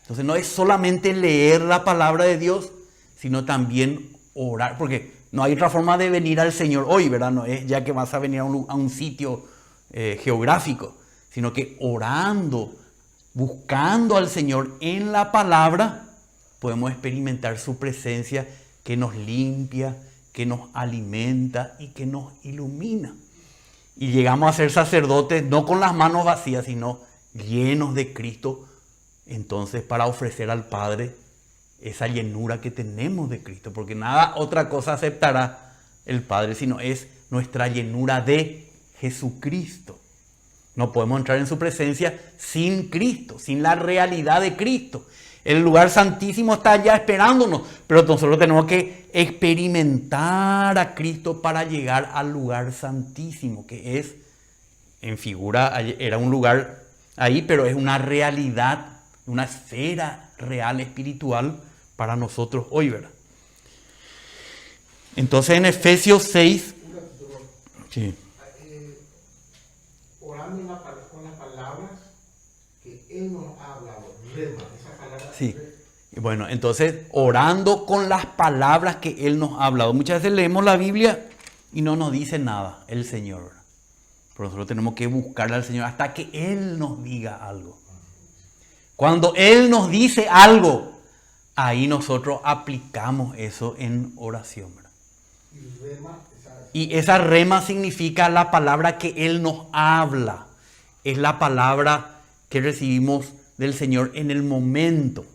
Entonces no es solamente leer la palabra de Dios, sino también orar, porque no hay otra forma de venir al Señor hoy, ¿verdad? No es ya que vas a venir a un sitio geográfico, sino que orando, buscando al Señor en la palabra, podemos experimentar su presencia que nos limpia, que nos alimenta y que nos ilumina. Y llegamos a ser sacerdotes no con las manos vacías, sino llenos de Cristo, entonces para ofrecer al Padre esa llenura que tenemos de Cristo, porque nada otra cosa aceptará el Padre, sino es nuestra llenura de Jesucristo. No podemos entrar en su presencia sin Cristo, sin la realidad de Cristo. El lugar santísimo está allá esperándonos, pero nosotros tenemos que experimentar a Cristo para llegar al lugar santísimo, que es, en figura, era un lugar ahí, pero es una realidad, una esfera real espiritual para nosotros hoy, ¿verdad? Entonces en Efesios 6... Sí. Orando con las palabras que Él nos ha hablado, rema, esa palabra. Sí. Bueno, entonces orando con las palabras que Él nos ha hablado. Muchas veces leemos la Biblia y no nos dice nada el Señor, ¿verdad? Pero nosotros tenemos que buscarle al Señor hasta que Él nos diga algo. Cuando Él nos dice algo, ahí nosotros aplicamos eso en oración, ¿verdad? Y esa rema significa la palabra que Él nos habla. Es la palabra que recibimos del Señor en el momento.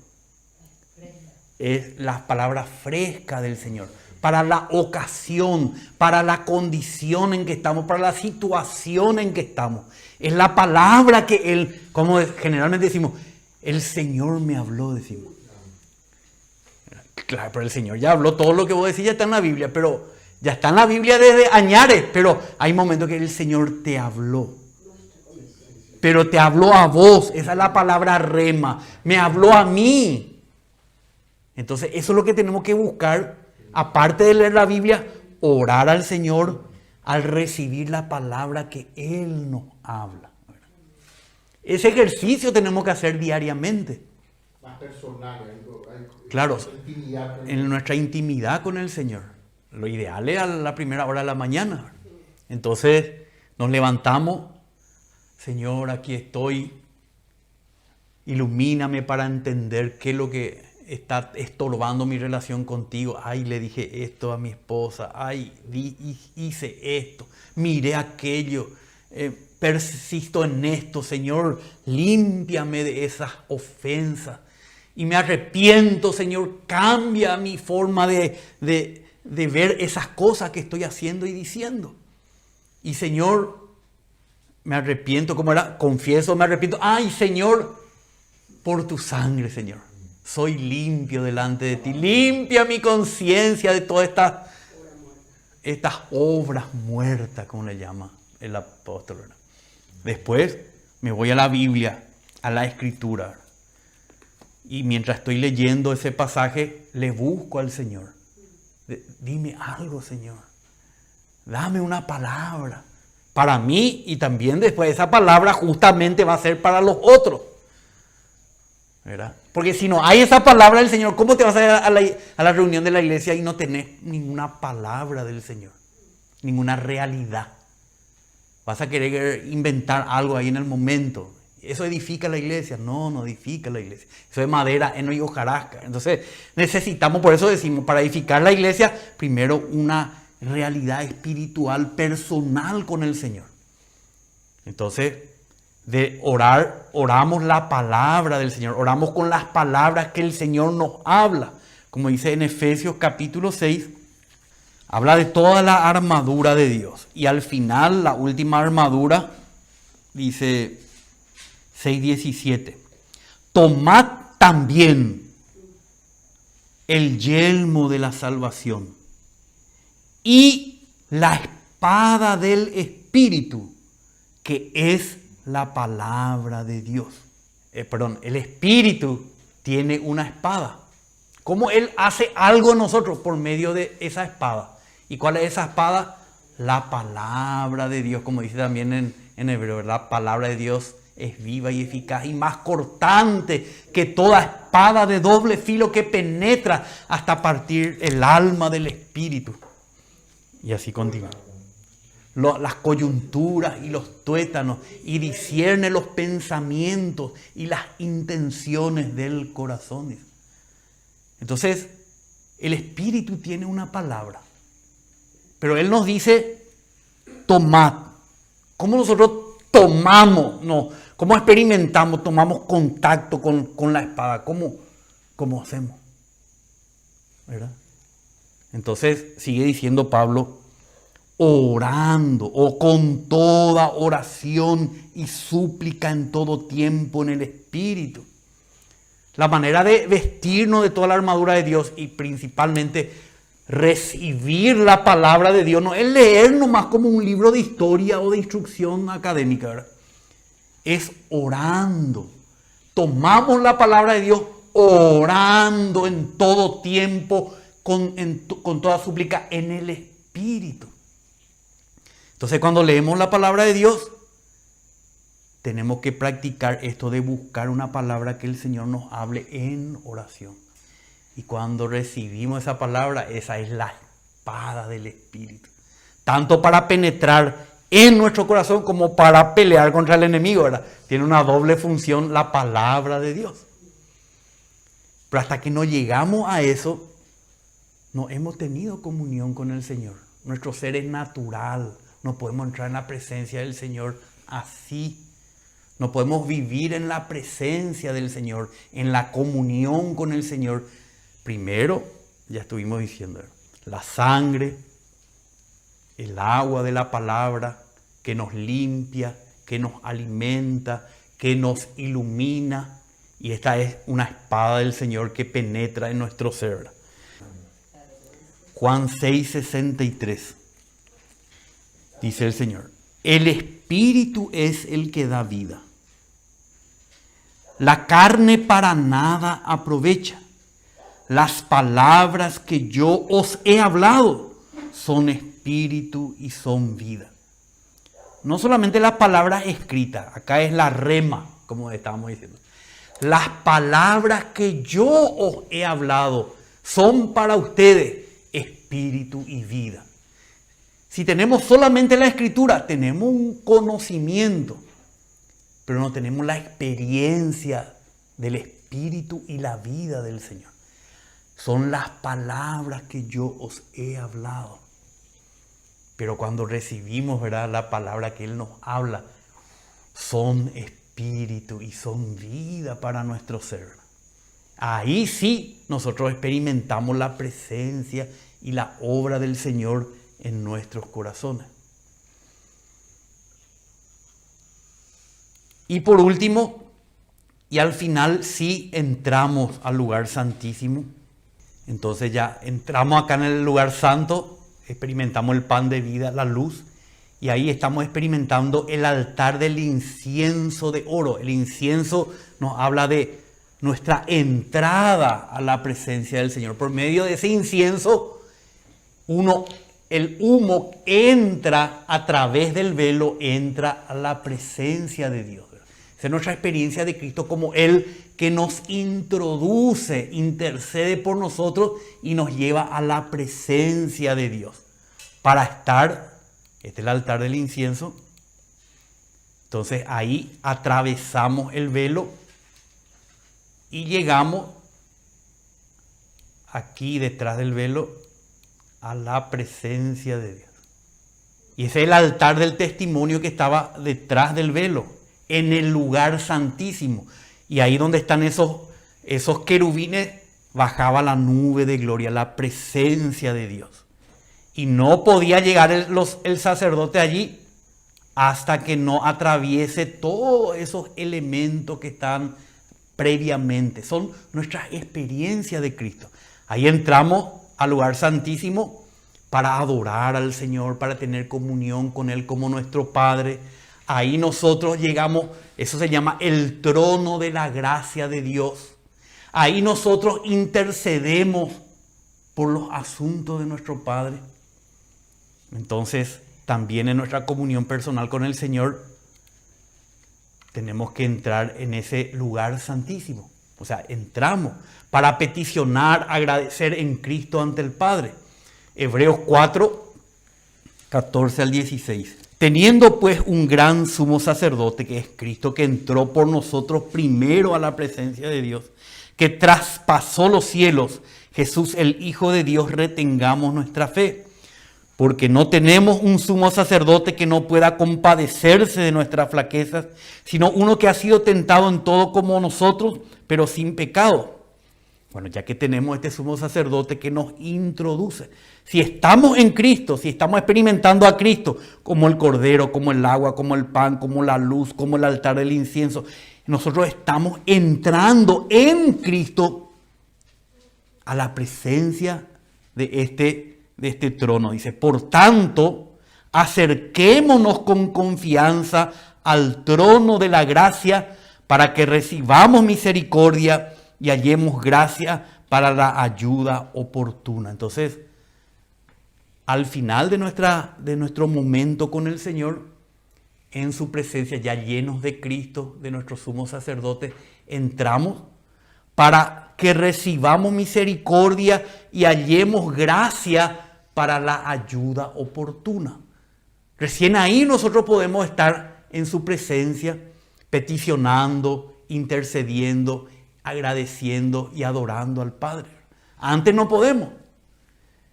Es la palabra fresca del Señor. Para la ocasión, para la condición en que estamos, para la situación en que estamos. Es la palabra que Él, como generalmente decimos, el Señor me habló, decimos. Claro, pero el Señor ya habló, todo lo que vos decís ya está en la Biblia, pero ya está en la Biblia desde añares, pero hay momentos que el Señor te habló. Pero te habló a vos, esa es la palabra rema, me habló a mí. Entonces eso es lo que tenemos que buscar, aparte de leer la Biblia, orar al Señor al recibir la palabra que Él nos habla. Ese ejercicio tenemos que hacer diariamente. Más personal, claro, en nuestra intimidad con el Señor. Lo ideal es a la primera hora de la mañana. Entonces nos levantamos, Señor, aquí estoy, ilumíname para entender qué es lo que está estorbando mi relación contigo. Ay, le dije esto a mi esposa, ay, hice esto, miré aquello, persisto en esto, Señor, límpiame de esas ofensas. Y me arrepiento, Señor, cambia mi forma de ver esas cosas que estoy haciendo y diciendo. Y Señor, me arrepiento, como era, confieso, me arrepiento. Ay, Señor, por tu sangre, Señor. soy limpio delante de ti. Limpia mi conciencia de todas estas obras muertas, como le llama el apóstol, ¿verdad? Después me voy a la Biblia, a la Escritura. Y mientras estoy leyendo ese pasaje, le busco al Señor. Dime algo, Señor. Dame una palabra para mí, y también después esa palabra justamente va a ser para los otros, ¿verdad? Porque si no hay esa palabra del Señor, ¿cómo te vas a ir a la reunión de la iglesia y no tenés ninguna palabra del Señor? Ninguna realidad. Vas a querer inventar algo ahí en el momento. ¿Eso edifica la iglesia? No, no edifica la iglesia. Eso es madera, heno y hojarasca. Entonces necesitamos, por eso decimos, para edificar la iglesia, primero una realidad espiritual, personal con el Señor. Entonces, de orar, oramos la palabra del Señor, oramos con las palabras que el Señor nos habla. Como dice en Efesios capítulo 6, habla de toda la armadura de Dios. Y al final, la última armadura, dice 6:17, tomad también el yelmo de la salvación y la espada del Espíritu, que es la palabra de Dios. El Espíritu tiene una espada. ¿Cómo Él hace algo en nosotros? Por medio de esa espada. ¿Y cuál es esa espada? La palabra de Dios, como dice también en hebreo, ¿verdad? La palabra de Dios es viva y eficaz y más cortante que toda espada de doble filo, que penetra hasta partir el alma del espíritu. Y así continúa. Las coyunturas y los tuétanos, y discierne los pensamientos y las intenciones del corazón. Entonces, el Espíritu tiene una palabra, pero Él nos dice, tomad. ¿Cómo nosotros tomamos? No, ¿cómo experimentamos? Tomamos contacto con la espada. ¿Cómo hacemos? ¿Verdad? Entonces, sigue diciendo Pablo, orando o con toda oración y súplica en todo tiempo en el Espíritu. La manera de vestirnos de toda la armadura de Dios y principalmente recibir la palabra de Dios no es leer nomás como un libro de historia o de instrucción académica, ¿verdad? Es orando. Tomamos la palabra de Dios orando en todo tiempo, con toda súplica en el Espíritu. Entonces, cuando leemos la palabra de Dios, tenemos que practicar esto de buscar una palabra que el Señor nos hable en oración. Y cuando recibimos esa palabra, esa es la espada del Espíritu. Tanto para penetrar en nuestro corazón como para pelear contra el enemigo, ¿verdad? Tiene una doble función la palabra de Dios. Pero hasta que no llegamos a eso, no hemos tenido comunión con el Señor. Nuestro ser es natural. No podemos entrar en la presencia del Señor así. No podemos vivir en la presencia del Señor, en la comunión con el Señor. Primero, ya estuvimos diciendo, la sangre, el agua de la palabra que nos limpia, que nos alimenta, que nos ilumina. Y esta es una espada del Señor que penetra en nuestro ser. Juan 6:63. Dice el Señor, el Espíritu es el que da vida. La carne para nada aprovecha. Las palabras que yo os he hablado son espíritu y son vida. No solamente las palabras escritas, acá es la rema, como estábamos diciendo. Las palabras que yo os he hablado son para ustedes espíritu y vida. Si tenemos solamente la escritura, tenemos un conocimiento, pero no tenemos la experiencia del espíritu y la vida del Señor. Son las palabras que yo os he hablado. Pero cuando recibimos, ¿verdad?, la palabra que Él nos habla, son espíritu y son vida para nuestro ser. Ahí sí nosotros experimentamos la presencia y la obra del Señor en nuestros corazones. Y por último, Y al final sí entramos al lugar santísimo. Entonces ya entramos acá en el lugar santo, experimentamos el pan de vida, la luz, y ahí estamos experimentando el altar del incienso de oro. El incienso nos habla de nuestra entrada a la presencia del Señor. Por medio de ese incienso, el humo entra a través del velo, entra a la presencia de Dios. Esa es nuestra experiencia de Cristo como Él que nos introduce, intercede por nosotros y nos lleva a la presencia de Dios. Para estar, este es el altar del incienso, entonces ahí atravesamos el velo y llegamos aquí detrás del velo a la presencia de Dios. Y ese es el altar del testimonio que estaba detrás del velo, en el lugar santísimo. Y ahí donde están esos querubines, bajaba la nube de gloria, la presencia de Dios. Y no podía llegar el sacerdote allí hasta que no atraviese todos esos elementos que están previamente. Son nuestra experiencia de Cristo. Ahí entramos al lugar santísimo para adorar al Señor, para tener comunión con Él como nuestro Padre. Ahí nosotros llegamos, eso se llama el trono de la gracia de Dios. Ahí nosotros intercedemos por los asuntos de nuestro Padre. Entonces, también en nuestra comunión personal con el Señor, tenemos que entrar en ese lugar santísimo. O sea, entramos para peticionar, agradecer en Cristo ante el Padre. Hebreos 4, 14 al 16. Teniendo pues un gran sumo sacerdote, que es Cristo, que entró por nosotros primero a la presencia de Dios, que traspasó los cielos, Jesús el Hijo de Dios, retengamos nuestra fe. Porque no tenemos un sumo sacerdote que no pueda compadecerse de nuestras flaquezas, sino uno que ha sido tentado en todo como nosotros, pero sin pecado. Bueno, ya que tenemos este sumo sacerdote que nos introduce. Si estamos en Cristo, si estamos experimentando a Cristo, como el cordero, como el agua, como el pan, como la luz, como el altar del incienso, nosotros estamos entrando en Cristo a la presencia de este trono. Dice, por tanto, acerquémonos con confianza al trono de la gracia para que recibamos misericordia y hallemos gracia para la ayuda oportuna. Entonces, al final de nuestro momento con el Señor, en su presencia, ya llenos de Cristo, de nuestro sumo sacerdote, entramos para que recibamos misericordia y hallemos gracia para la ayuda oportuna. Recién ahí nosotros podemos estar en su presencia, peticionando, intercediendo, agradeciendo y adorando al Padre. Antes no podemos.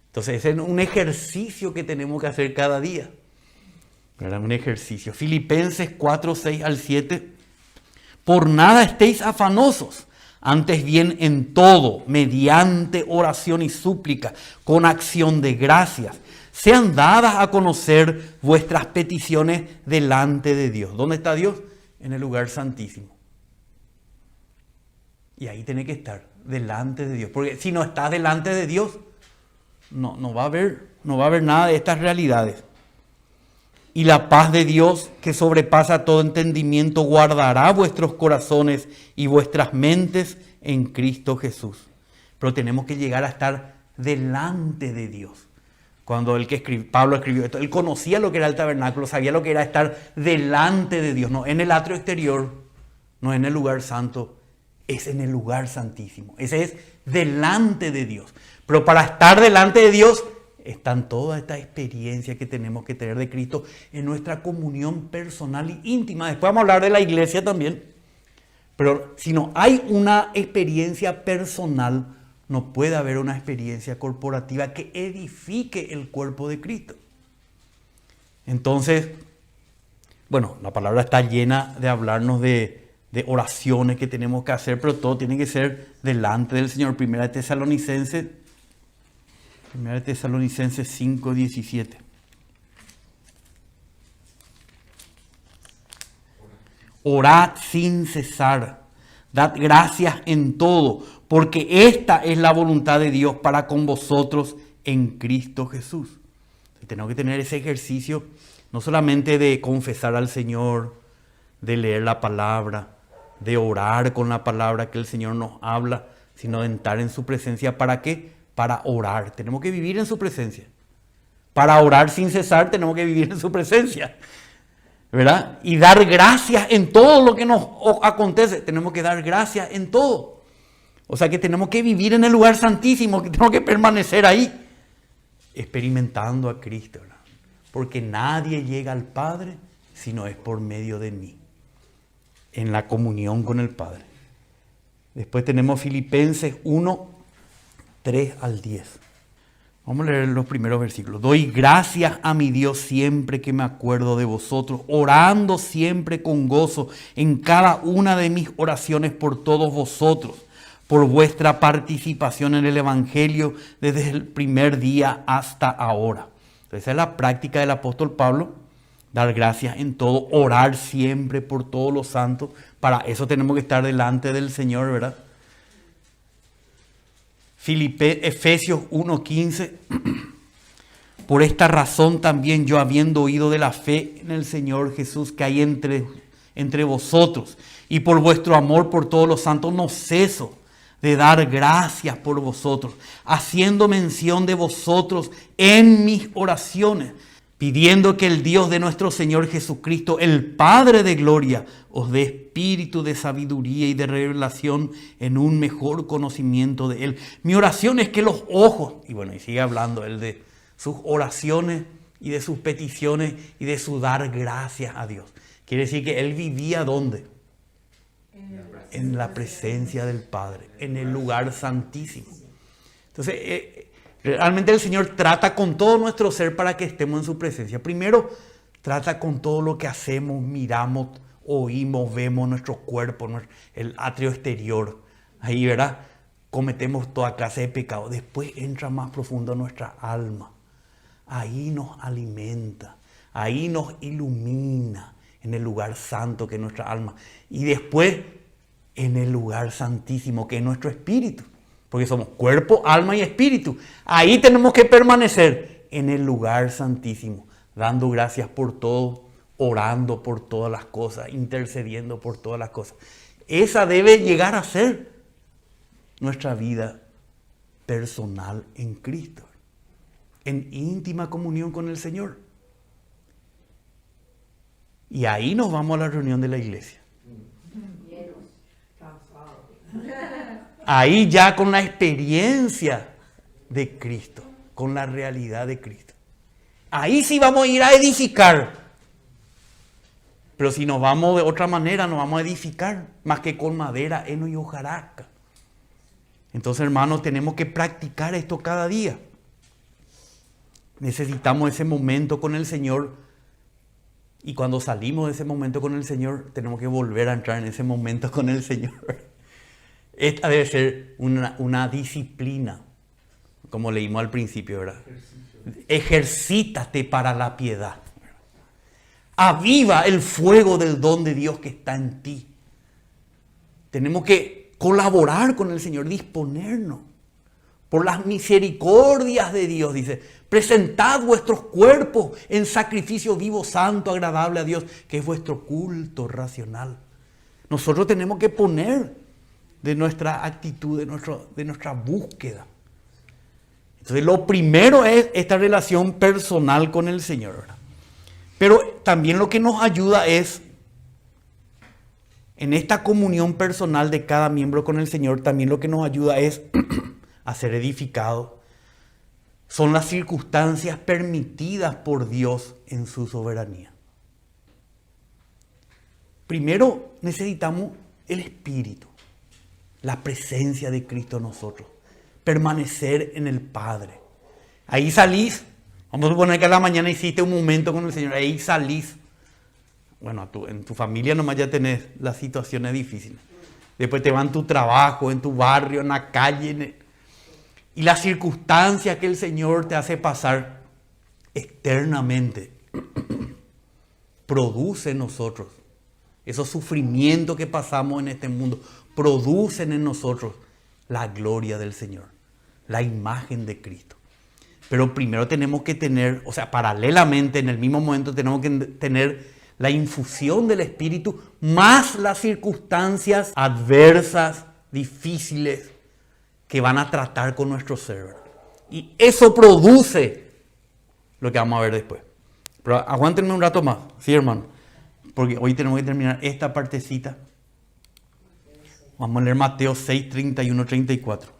Entonces ese es un ejercicio que tenemos que hacer cada día. ¿Verdad? Un ejercicio. Filipenses 4, 6 al 7. Por nada estéis afanosos, antes bien en todo, mediante oración y súplica, con acción de gracias, sean dadas a conocer vuestras peticiones delante de Dios. ¿Dónde está Dios? En el lugar santísimo. Y ahí tiene que estar, delante de Dios. Porque si no estás delante de Dios, no va a haber nada de estas realidades. Y la paz de Dios, que sobrepasa todo entendimiento, guardará vuestros corazones y vuestras mentes en Cristo Jesús. Pero tenemos que llegar a estar delante de Dios. Cuando Pablo escribió esto, él conocía lo que era el tabernáculo, sabía lo que era estar delante de Dios. No en el atrio exterior, no en el lugar santo, es en el lugar santísimo. Ese es delante de Dios. Pero para estar delante de Dios, están todas estas experiencias que tenemos que tener de Cristo en nuestra comunión personal y íntima. Después vamos a hablar de la iglesia también. Pero si no hay una experiencia personal, no puede haber una experiencia corporativa que edifique el cuerpo de Cristo. Entonces, bueno, la palabra está llena de hablarnos de oraciones que tenemos que hacer, pero todo tiene que ser delante del Señor. Primera de Tesalonicenses 5, 17. Orad sin cesar, Dad gracias en todo, porque esta es la voluntad de Dios para con vosotros en Cristo Jesús. Tenemos que tener ese ejercicio, no solamente de confesar al Señor, de leer la palabra, de orar con la palabra que el Señor nos habla, sino de entrar en su presencia. ¿Para qué? Para orar. Tenemos que vivir en su presencia. Para orar sin cesar tenemos que vivir en su presencia, ¿verdad? Y dar gracias en todo lo que nos acontece. Tenemos que dar gracias en todo. O sea que tenemos que vivir en el lugar santísimo, que tenemos que permanecer ahí, experimentando a Cristo, ¿verdad? Porque nadie llega al Padre si no es por medio de mí, en la comunión con el Padre. Después tenemos Filipenses 1, 3 al 10. Vamos a leer los primeros versículos. Doy gracias a mi Dios siempre que me acuerdo de vosotros, orando siempre con gozo en cada una de mis oraciones por todos vosotros, por vuestra participación en el Evangelio desde el primer día hasta ahora. Entonces, esa es la práctica del apóstol Pablo, dar gracias en todo, orar siempre por todos los santos. Para eso tenemos que estar delante del Señor, ¿verdad? Efesios 1:15. Por esta razón también yo, habiendo oído de la fe en el Señor Jesús que hay entre vosotros, y por vuestro amor por todos los santos, no ceso de dar gracias por vosotros, haciendo mención de vosotros en mis oraciones, pidiendo que el Dios de nuestro Señor Jesucristo, el Padre de gloria, os dé espíritu de sabiduría y de revelación en un mejor conocimiento de Él. Mi oración es que los ojos, y bueno, y sigue hablando Él de sus oraciones y de sus peticiones y de su dar gracias a Dios. Quiere decir que Él vivía ¿dónde? En la presencia del Padre, en el lugar santísimo. Entonces, realmente el Señor trata con todo nuestro ser para que estemos en su presencia. Primero, trata con todo lo que hacemos, miramos, oímos, vemos nuestro cuerpo, el atrio exterior. Ahí, ¿verdad? Cometemos toda clase de pecado. Después entra más profundo nuestra alma. Ahí nos alimenta, ahí nos ilumina en el lugar santo que es nuestra alma. Y después en el lugar santísimo que es nuestro espíritu. Porque somos cuerpo, alma y espíritu. Ahí tenemos que permanecer en el lugar santísimo, dando gracias por todo, orando por todas las cosas, intercediendo por todas las cosas. Esa debe llegar a ser nuestra vida personal en Cristo, en íntima comunión con el Señor. Y ahí nos vamos a la reunión de la iglesia. Ahí ya con la experiencia de Cristo, con la realidad de Cristo. Ahí sí vamos a ir a edificar. Pero si nos vamos de otra manera, no vamos a edificar más que con madera, heno y hojarasca. Entonces, hermanos, tenemos que practicar esto cada día. Necesitamos ese momento con el Señor. Y cuando salimos de ese momento con el Señor, tenemos que volver a entrar en ese momento con el Señor. Esta debe ser una disciplina, como leímos al principio, ¿verdad? Ejercítate para la piedad. Aviva el fuego del don de Dios que está en ti. Tenemos que colaborar con el Señor, disponernos. Por las misericordias de Dios, dice, presentad vuestros cuerpos en sacrificio vivo, santo, agradable a Dios, que es vuestro culto racional. Nosotros tenemos que poner de nuestra actitud, de nuestra búsqueda. Entonces, lo primero es esta relación personal con el Señor, ¿verdad? Pero también lo que nos ayuda es, en esta comunión personal de cada miembro con el Señor, también lo que nos ayuda es a ser edificados. Son las circunstancias permitidas por Dios en su soberanía. Primero necesitamos el Espíritu, la presencia de Cristo en nosotros, permanecer en el Padre. Ahí salís, vamos a suponer que a la mañana hiciste un momento con el Señor, ahí salís. Bueno, en tu familia nomás ya tenés las situaciones difíciles. Después te va en tu trabajo, en tu barrio, en la calle. Y las circunstancias que el Señor te hace pasar externamente produce en nosotros esos sufrimientos que pasamos en este mundo, producen en nosotros la gloria del Señor, la imagen de Cristo. Pero primero tenemos que tener, o sea, paralelamente, en el mismo momento tenemos que tener la infusión del Espíritu, más las circunstancias adversas, difíciles, que van a tratar con nuestro ser, ¿verdad? Y eso produce lo que vamos a ver después. Pero aguántenme un rato más, ¿sí, hermano? Porque hoy tenemos que terminar esta partecita. Vamos a leer Mateo 6, 31, 34.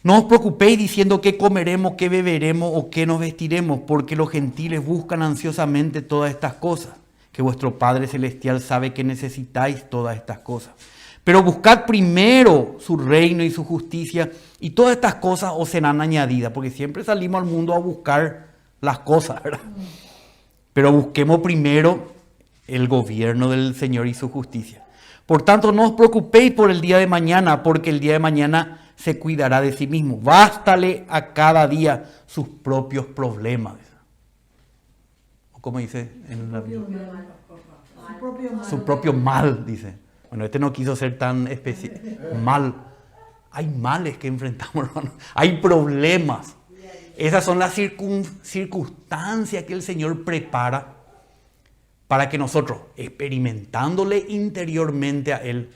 No os preocupéis diciendo qué comeremos, qué beberemos o qué nos vestiremos, porque los gentiles buscan ansiosamente todas estas cosas, que vuestro Padre Celestial sabe que necesitáis todas estas cosas. Pero buscad primero su reino y su justicia, y todas estas cosas os serán añadidas, porque siempre salimos al mundo a buscar las cosas, ¿verdad? Pero busquemos primero el gobierno del Señor y su justicia. Por tanto, no os preocupéis por el día de mañana, porque el día de mañana se cuidará de sí mismo. Bástale a cada día sus propios problemas. ¿O cómo dice en la Biblia? Su propio mal, dice. Bueno, este no quiso ser tan especial. Mal. Hay males que enfrentamos, hermano. Hay problemas. Esas son las circunstancias que el Señor prepara para que nosotros, experimentándole interiormente a Él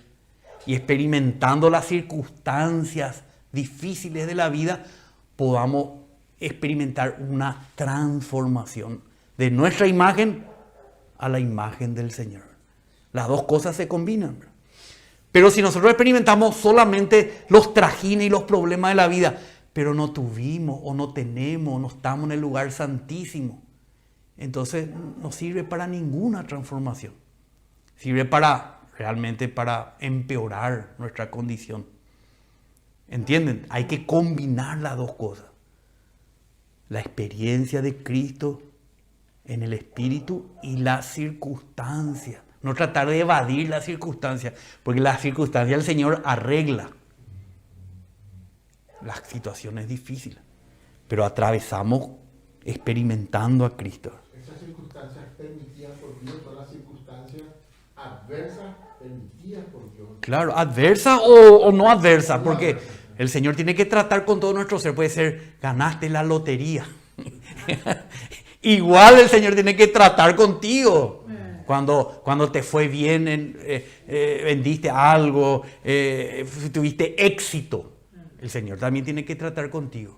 y experimentando las circunstancias difíciles de la vida, podamos experimentar una transformación de nuestra imagen a la imagen del Señor. Las dos cosas se combinan. Pero si nosotros experimentamos solamente los trajines y los problemas de la vida, pero no tuvimos o no tenemos o no estamos en el lugar santísimo, entonces no sirve para ninguna transformación. Sirve realmente para empeorar nuestra condición. ¿Entienden? Hay que combinar las dos cosas. La experiencia de Cristo en el Espíritu y la circunstancia. No tratar de evadir la circunstancia, porque la circunstancia el Señor arregla las situaciones difíciles, pero atravesamos experimentando a Cristo. Esas circunstancias permitidas por Dios, todas las circunstancias adversas permitidas por Dios. Claro, adversa o no adversa, porque el Señor tiene que tratar con todo nuestro ser. Puede ser, ganaste la lotería. Igual el Señor tiene que tratar contigo. Cuando te fue bien, vendiste algo, tuviste éxito, el Señor también tiene que tratar contigo.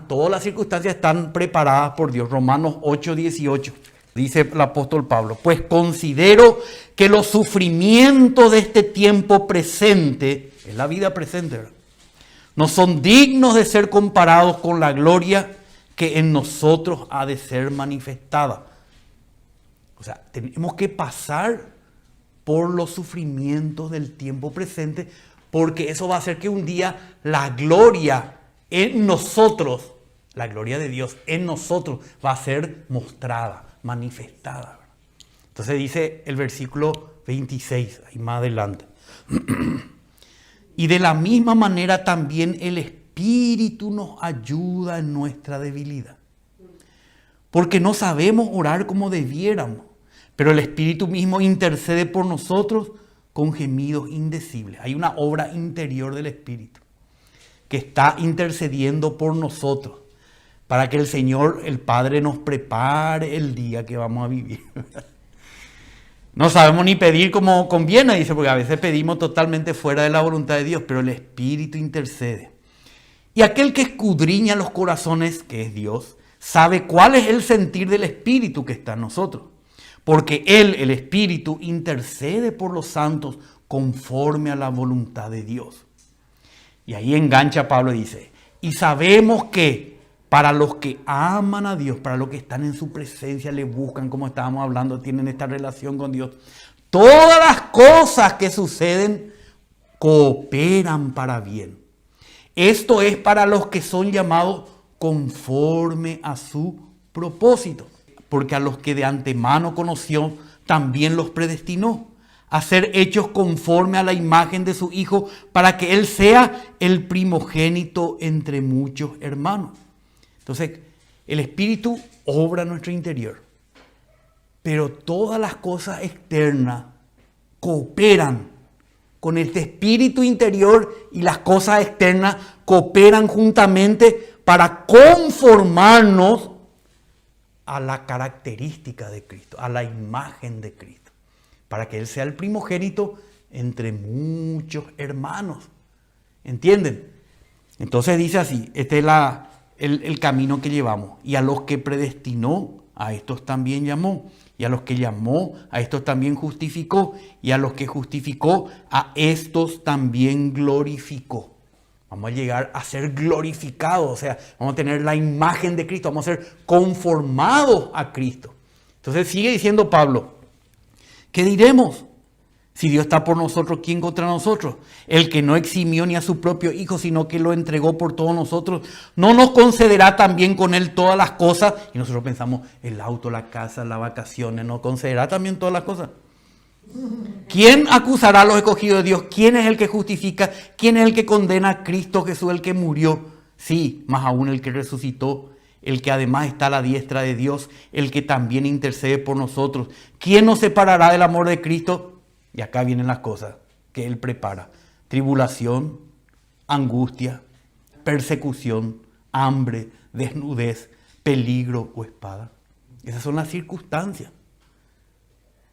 Todas las circunstancias están preparadas por Dios. Romanos 8, 18. Dice el apóstol Pablo: pues considero que los sufrimientos de este tiempo presente, en la vida presente, ¿verdad?, no son dignos de ser comparados con la gloria que en nosotros ha de ser manifestada. O sea, tenemos que pasar por los sufrimientos del tiempo presente, porque eso va a hacer que un día la gloria en nosotros, la gloria de Dios en nosotros, va a ser mostrada, manifestada. Entonces dice el versículo 26, ahí más adelante. Y de la misma manera también el Espíritu nos ayuda en nuestra debilidad. Porque no sabemos orar como debiéramos, pero el Espíritu mismo intercede por nosotros con gemidos indecibles. Hay una obra interior del Espíritu que está intercediendo por nosotros para que el Señor, el Padre, nos prepare el día que vamos a vivir. No sabemos ni pedir como conviene, dice, porque a veces pedimos totalmente fuera de la voluntad de Dios, pero el Espíritu intercede. Y aquel que escudriña los corazones, que es Dios, sabe cuál es el sentir del Espíritu que está en nosotros. Porque Él, el Espíritu, intercede por los santos conforme a la voluntad de Dios. Y ahí engancha Pablo y dice: y sabemos que para los que aman a Dios, para los que están en su presencia, le buscan, como estábamos hablando, tienen esta relación con Dios, todas las cosas que suceden cooperan para bien. Esto es para los que son llamados conforme a su propósito. Porque a los que de antemano conoció, también los predestinó a ser hechos conforme a la imagen de su Hijo, para que Él sea el primogénito entre muchos hermanos. Entonces, el Espíritu obra en nuestro interior. Pero todas las cosas externas cooperan con este espíritu interior, y las cosas externas cooperan juntamente para conformarnos a la característica de Cristo, a la imagen de Cristo, para que Él sea el primogénito entre muchos hermanos. ¿Entienden? Entonces dice así, este es el camino que llevamos. Y a los que predestinó, a estos también llamó. Y a los que llamó, a estos también justificó. Y a los que justificó, a estos también glorificó. Vamos a llegar a ser glorificados, o sea, vamos a tener la imagen de Cristo, vamos a ser conformados a Cristo. Entonces sigue diciendo Pablo, ¿qué diremos? Si Dios está por nosotros, ¿quién contra nosotros? El que no eximió ni a su propio Hijo, sino que lo entregó por todos nosotros, ¿no nos concederá también con Él todas las cosas? Y nosotros pensamos, el auto, la casa, las vacaciones, ¿nos concederá también todas las cosas? ¿Quién acusará a los escogidos de Dios? ¿Quién es el que justifica? ¿Quién es el que condena a Cristo Jesús, el que murió? Sí, más aún el que resucitó, el que además está a la diestra de Dios, el que también intercede por nosotros. ¿Quién nos separará del amor de Cristo? Y acá vienen las cosas que Él prepara. Tribulación, angustia, persecución, hambre, desnudez, peligro o espada. Esas son las circunstancias.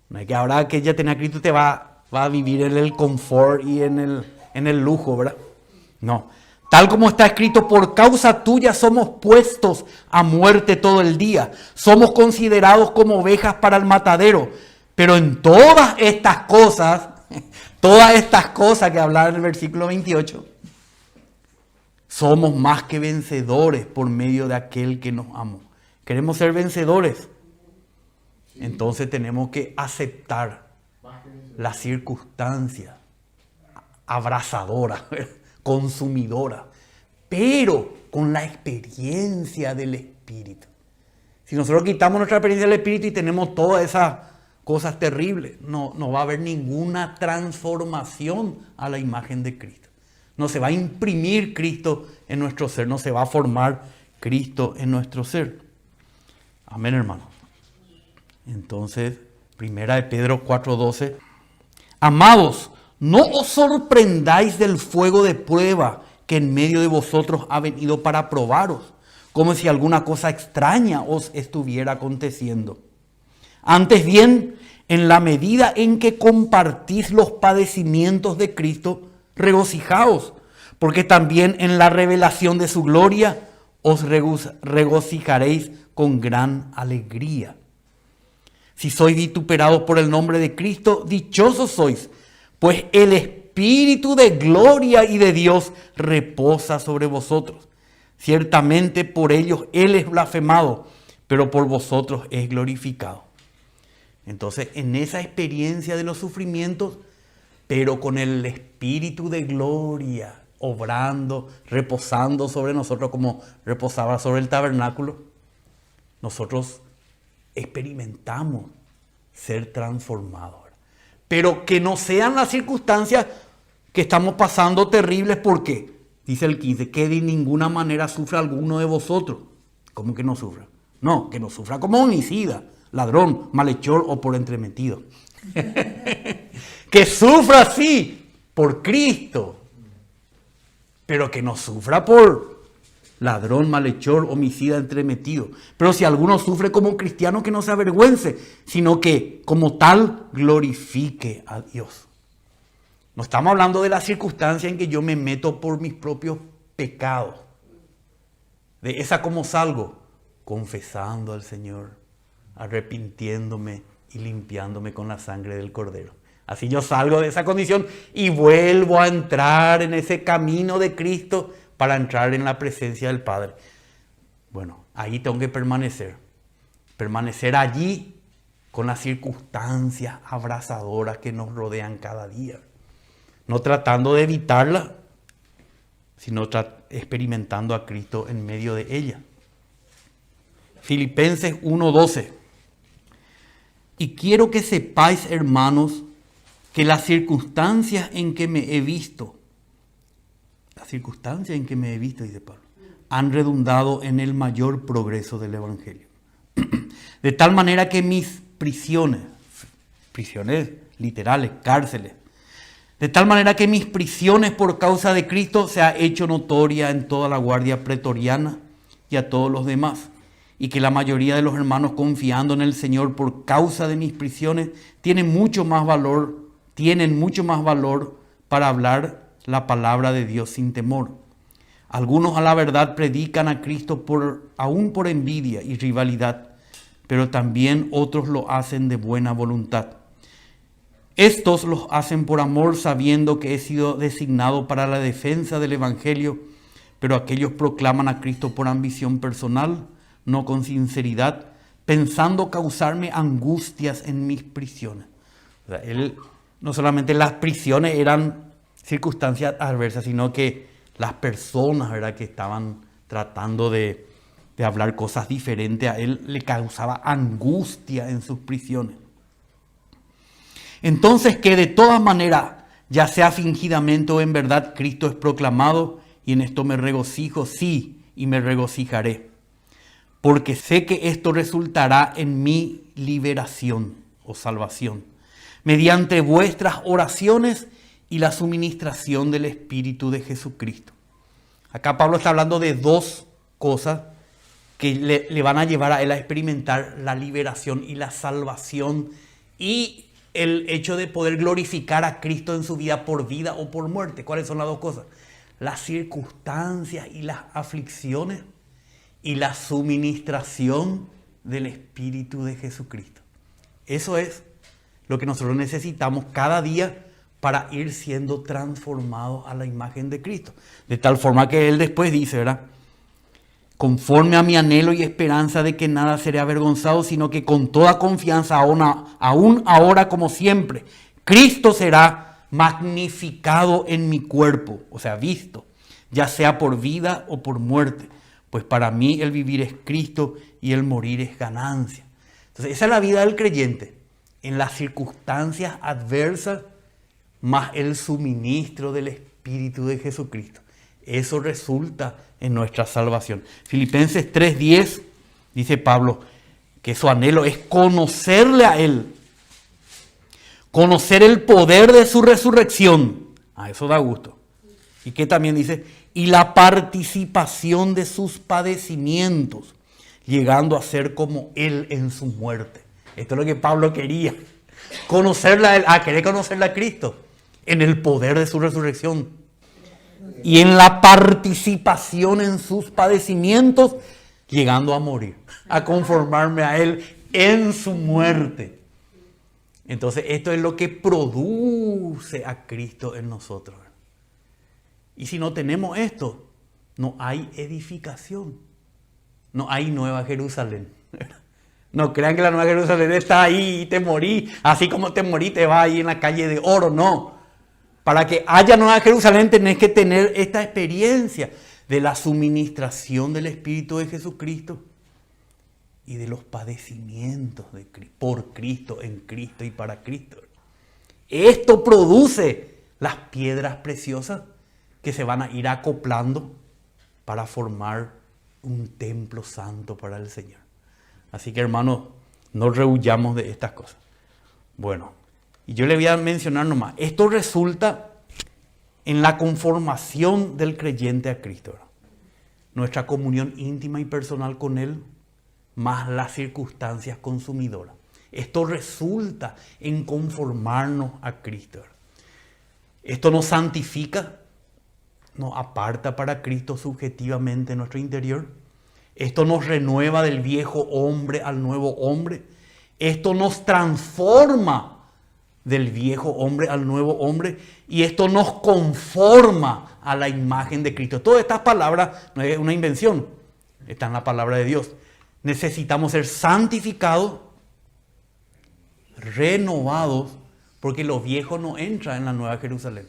No es que ahora que ya tenés a Cristo te va a vivir en el confort y en el lujo, ¿verdad? No. Tal como está escrito, por causa tuya somos puestos a muerte todo el día. Somos considerados como ovejas para el matadero. Pero en todas estas cosas que hablaba en el versículo 28, somos más que vencedores por medio de aquel que nos amó. ¿Queremos ser vencedores? Entonces tenemos que aceptar la circunstancia abrasadora, consumidora, pero con la experiencia del Espíritu. Si nosotros quitamos nuestra experiencia del Espíritu y tenemos todas esas cosas terribles, no va a haber ninguna transformación a la imagen de Cristo. No se va a imprimir Cristo en nuestro ser, no se va a formar Cristo en nuestro ser. Amén, hermano. Entonces, primera de Pedro 4:12. Amados, no os sorprendáis del fuego de prueba que en medio de vosotros ha venido para probaros, como si alguna cosa extraña os estuviera aconteciendo. Antes bien, en la medida en que compartís los padecimientos de Cristo, regocijaos, porque también en la revelación de su gloria os regocijaréis con gran alegría. Si sois vituperados por el nombre de Cristo, dichosos sois, pues el Espíritu de gloria y de Dios reposa sobre vosotros. Ciertamente por ellos Él es blasfemado, pero por vosotros es glorificado. Entonces, en esa experiencia de los sufrimientos, pero con el Espíritu de gloria, obrando, reposando sobre nosotros como reposaba sobre el tabernáculo, nosotros experimentamos ser transformados. Pero que no sean las circunstancias que estamos pasando terribles, porque dice el 15, que de ninguna manera sufra alguno de vosotros. ¿Cómo que no sufra? No, que no sufra como homicida, ladrón, malhechor o por entremetido. Que sufra sí por Cristo, pero que no sufra por ladrón, malhechor, homicida, entremetido. Pero si alguno sufre como cristiano, que no se avergüence, sino que como tal glorifique a Dios. No estamos hablando de la circunstancia en que yo me meto por mis propios pecados. De esa como salgo, confesando al Señor, arrepintiéndome y limpiándome con la sangre del Cordero. Así yo salgo de esa condición y vuelvo a entrar en ese camino de Cristo para entrar en la presencia del Padre. Bueno, ahí tengo que permanecer. Permanecer allí con las circunstancias abrasadoras que nos rodean cada día. No tratando de evitarlas, sino experimentando a Cristo en medio de ella. Filipenses 1:12. Y quiero que sepáis, hermanos, que las circunstancias en que me he visto, dice Pablo, han redundado en el mayor progreso del Evangelio. De tal manera que mis prisiones literales, cárceles, de tal manera que mis prisiones por causa de Cristo se ha hecho notoria en toda la guardia pretoriana y a todos los demás, y que la mayoría de los hermanos, confiando en el Señor por causa de mis prisiones, tienen mucho más valor para hablar la palabra de Dios sin temor. Algunos a la verdad predican a Cristo aún por envidia y rivalidad, pero también otros lo hacen de buena voluntad. Estos los hacen por amor, sabiendo que he sido designado para la defensa del Evangelio, pero aquellos proclaman a Cristo por ambición personal, no con sinceridad, pensando causarme angustias en mis prisiones. O sea, no solamente las prisiones eran circunstancias adversas, sino que las personas, ¿verdad?, que estaban tratando de hablar cosas diferentes a él, le causaba angustia en sus prisiones. Entonces, que de todas maneras, ya sea fingidamente o en verdad, Cristo es proclamado, y en esto me regocijo, sí, y me regocijaré, porque sé que esto resultará en mi liberación o salvación, mediante vuestras oraciones y la suministración del Espíritu de Jesucristo. Acá Pablo está hablando de dos cosas que le van a llevar a él a experimentar la liberación y la salvación, y el hecho de poder glorificar a Cristo en su vida por vida o por muerte. ¿Cuáles son las dos cosas? Las circunstancias y las aflicciones y la suministración del Espíritu de Jesucristo. Eso es lo que nosotros necesitamos cada día para ir siendo transformados a la imagen de Cristo. De tal forma que él después dice, ¿verdad?, conforme a mi anhelo y esperanza de que nada seré avergonzado, sino que con toda confianza, aún ahora como siempre, Cristo será magnificado en mi cuerpo, o sea, visto, ya sea por vida o por muerte, pues para mí el vivir es Cristo y el morir es ganancia. Entonces, esa es la vida del creyente, en las circunstancias adversas, más el suministro del Espíritu de Jesucristo. Eso resulta en nuestra salvación. Filipenses 3:10 dice Pablo que su anhelo es conocerle a Él, conocer el poder de su resurrección. Eso da gusto. Y que también dice, y la participación de sus padecimientos, llegando a ser como Él en su muerte. Esto es lo que Pablo quería. Conocerle a Él, querer conocerle a Cristo en el poder de su resurrección. Y en la participación en sus padecimientos, llegando a morir, a conformarme a Él en su muerte. Entonces, esto es lo que produce a Cristo en nosotros. Y si no tenemos esto, no hay edificación, no hay Nueva Jerusalén. No crean que la Nueva Jerusalén está ahí y te morí, así como te morí te vas ahí en la calle de oro, no. Para que haya Nueva Jerusalén tenés que tener esta experiencia de la suministración del Espíritu de Jesucristo y de los padecimientos por Cristo, en Cristo y para Cristo. Esto produce las piedras preciosas que se van a ir acoplando para formar un templo santo para el Señor. Así que, hermanos, no rehuyamos de estas cosas. Bueno, y yo le voy a mencionar nomás, esto resulta en la conformación del creyente a Cristo, ¿verdad? Nuestra comunión íntima y personal con Él, más las circunstancias consumidoras. Esto resulta en conformarnos a Cristo, ¿verdad? Esto nos santifica, nos aparta para Cristo subjetivamente en nuestro interior. Esto nos renueva del viejo hombre al nuevo hombre. Esto nos transforma del viejo hombre al nuevo hombre, y esto nos conforma a la imagen de Cristo. Todas estas palabras no es una invención, está en la palabra de Dios. Necesitamos ser santificados, renovados, porque lo viejo no entra en la Nueva Jerusalén.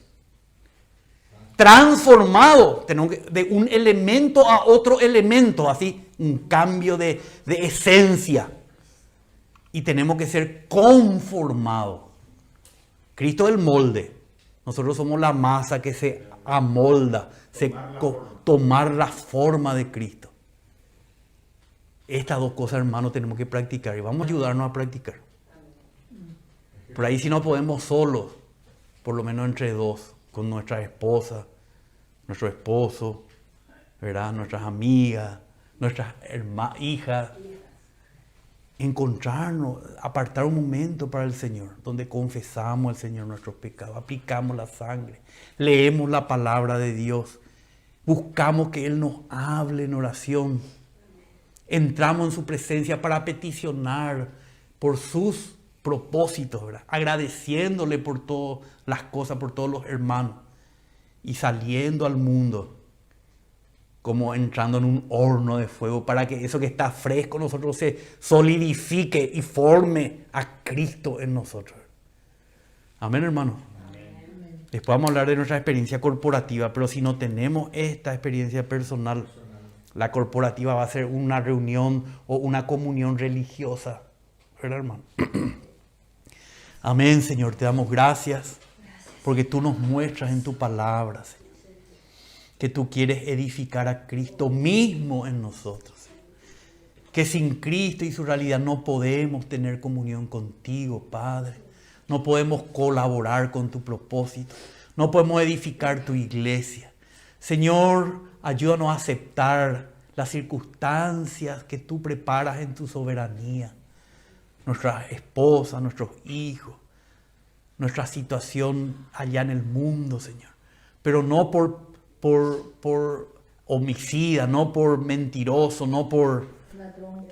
Transformados, tenemos de un elemento a otro elemento, así, un cambio de esencia. Y tenemos que ser conformados. Cristo es el molde. Nosotros somos la masa que se amolda, tomar la forma de Cristo. Estas dos cosas, hermanos, tenemos que practicar y vamos a ayudarnos a practicar. Por ahí si no podemos solos, por lo menos entre dos, con nuestra esposa, nuestro esposo, ¿verdad? Nuestras amigas, nuestras hijas. Encontrarnos, apartar un momento para el Señor, donde confesamos al Señor nuestros pecados, aplicamos la sangre, leemos la palabra de Dios, buscamos que Él nos hable en oración, entramos en su presencia para peticionar por sus propósitos, ¿verdad? Agradeciéndole por todas las cosas, por todos los hermanos, y saliendo al mundo como entrando en un horno de fuego para que eso que está fresco en nosotros se solidifique y forme a Cristo en nosotros. Amén, hermano. Amén. Después vamos a hablar de nuestra experiencia corporativa, pero si no tenemos esta experiencia personal, la corporativa va a ser una reunión o una comunión religiosa, ¿verdad, hermano? Amén, Señor, te damos gracias porque tú nos muestras en tu palabra, Señor, que tú quieres edificar a Cristo mismo en nosotros. Que sin Cristo y su realidad no podemos tener comunión contigo, Padre. No podemos colaborar con tu propósito. No podemos edificar tu iglesia. Señor, ayúdanos a aceptar las circunstancias que tú preparas en tu soberanía. Nuestras esposas, nuestros hijos, nuestra situación allá en el mundo, Señor. Pero no por homicida, no por mentiroso, no por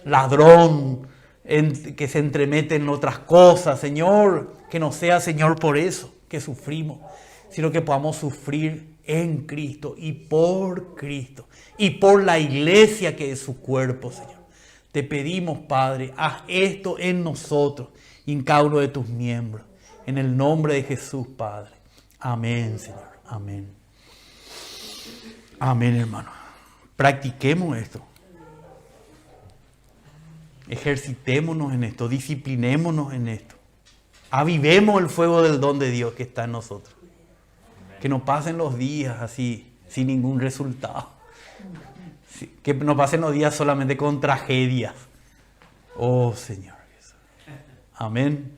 ladrón que se entremete en otras cosas, Señor, que no sea, Señor, por eso que sufrimos, sino que podamos sufrir en Cristo y por la iglesia que es su cuerpo, Señor. Te pedimos, Padre, haz esto en nosotros y en cada uno de tus miembros, en el nombre de Jesús, Padre. Amén, Señor. Amén. Amén, hermano. Practiquemos esto. Ejercitémonos en esto. Disciplinémonos en esto. Avivemos el fuego del don de Dios que está en nosotros. Que no pasen los días así, sin ningún resultado. Que no pasen los días solamente con tragedias. Oh, Señor Jesús. Amén.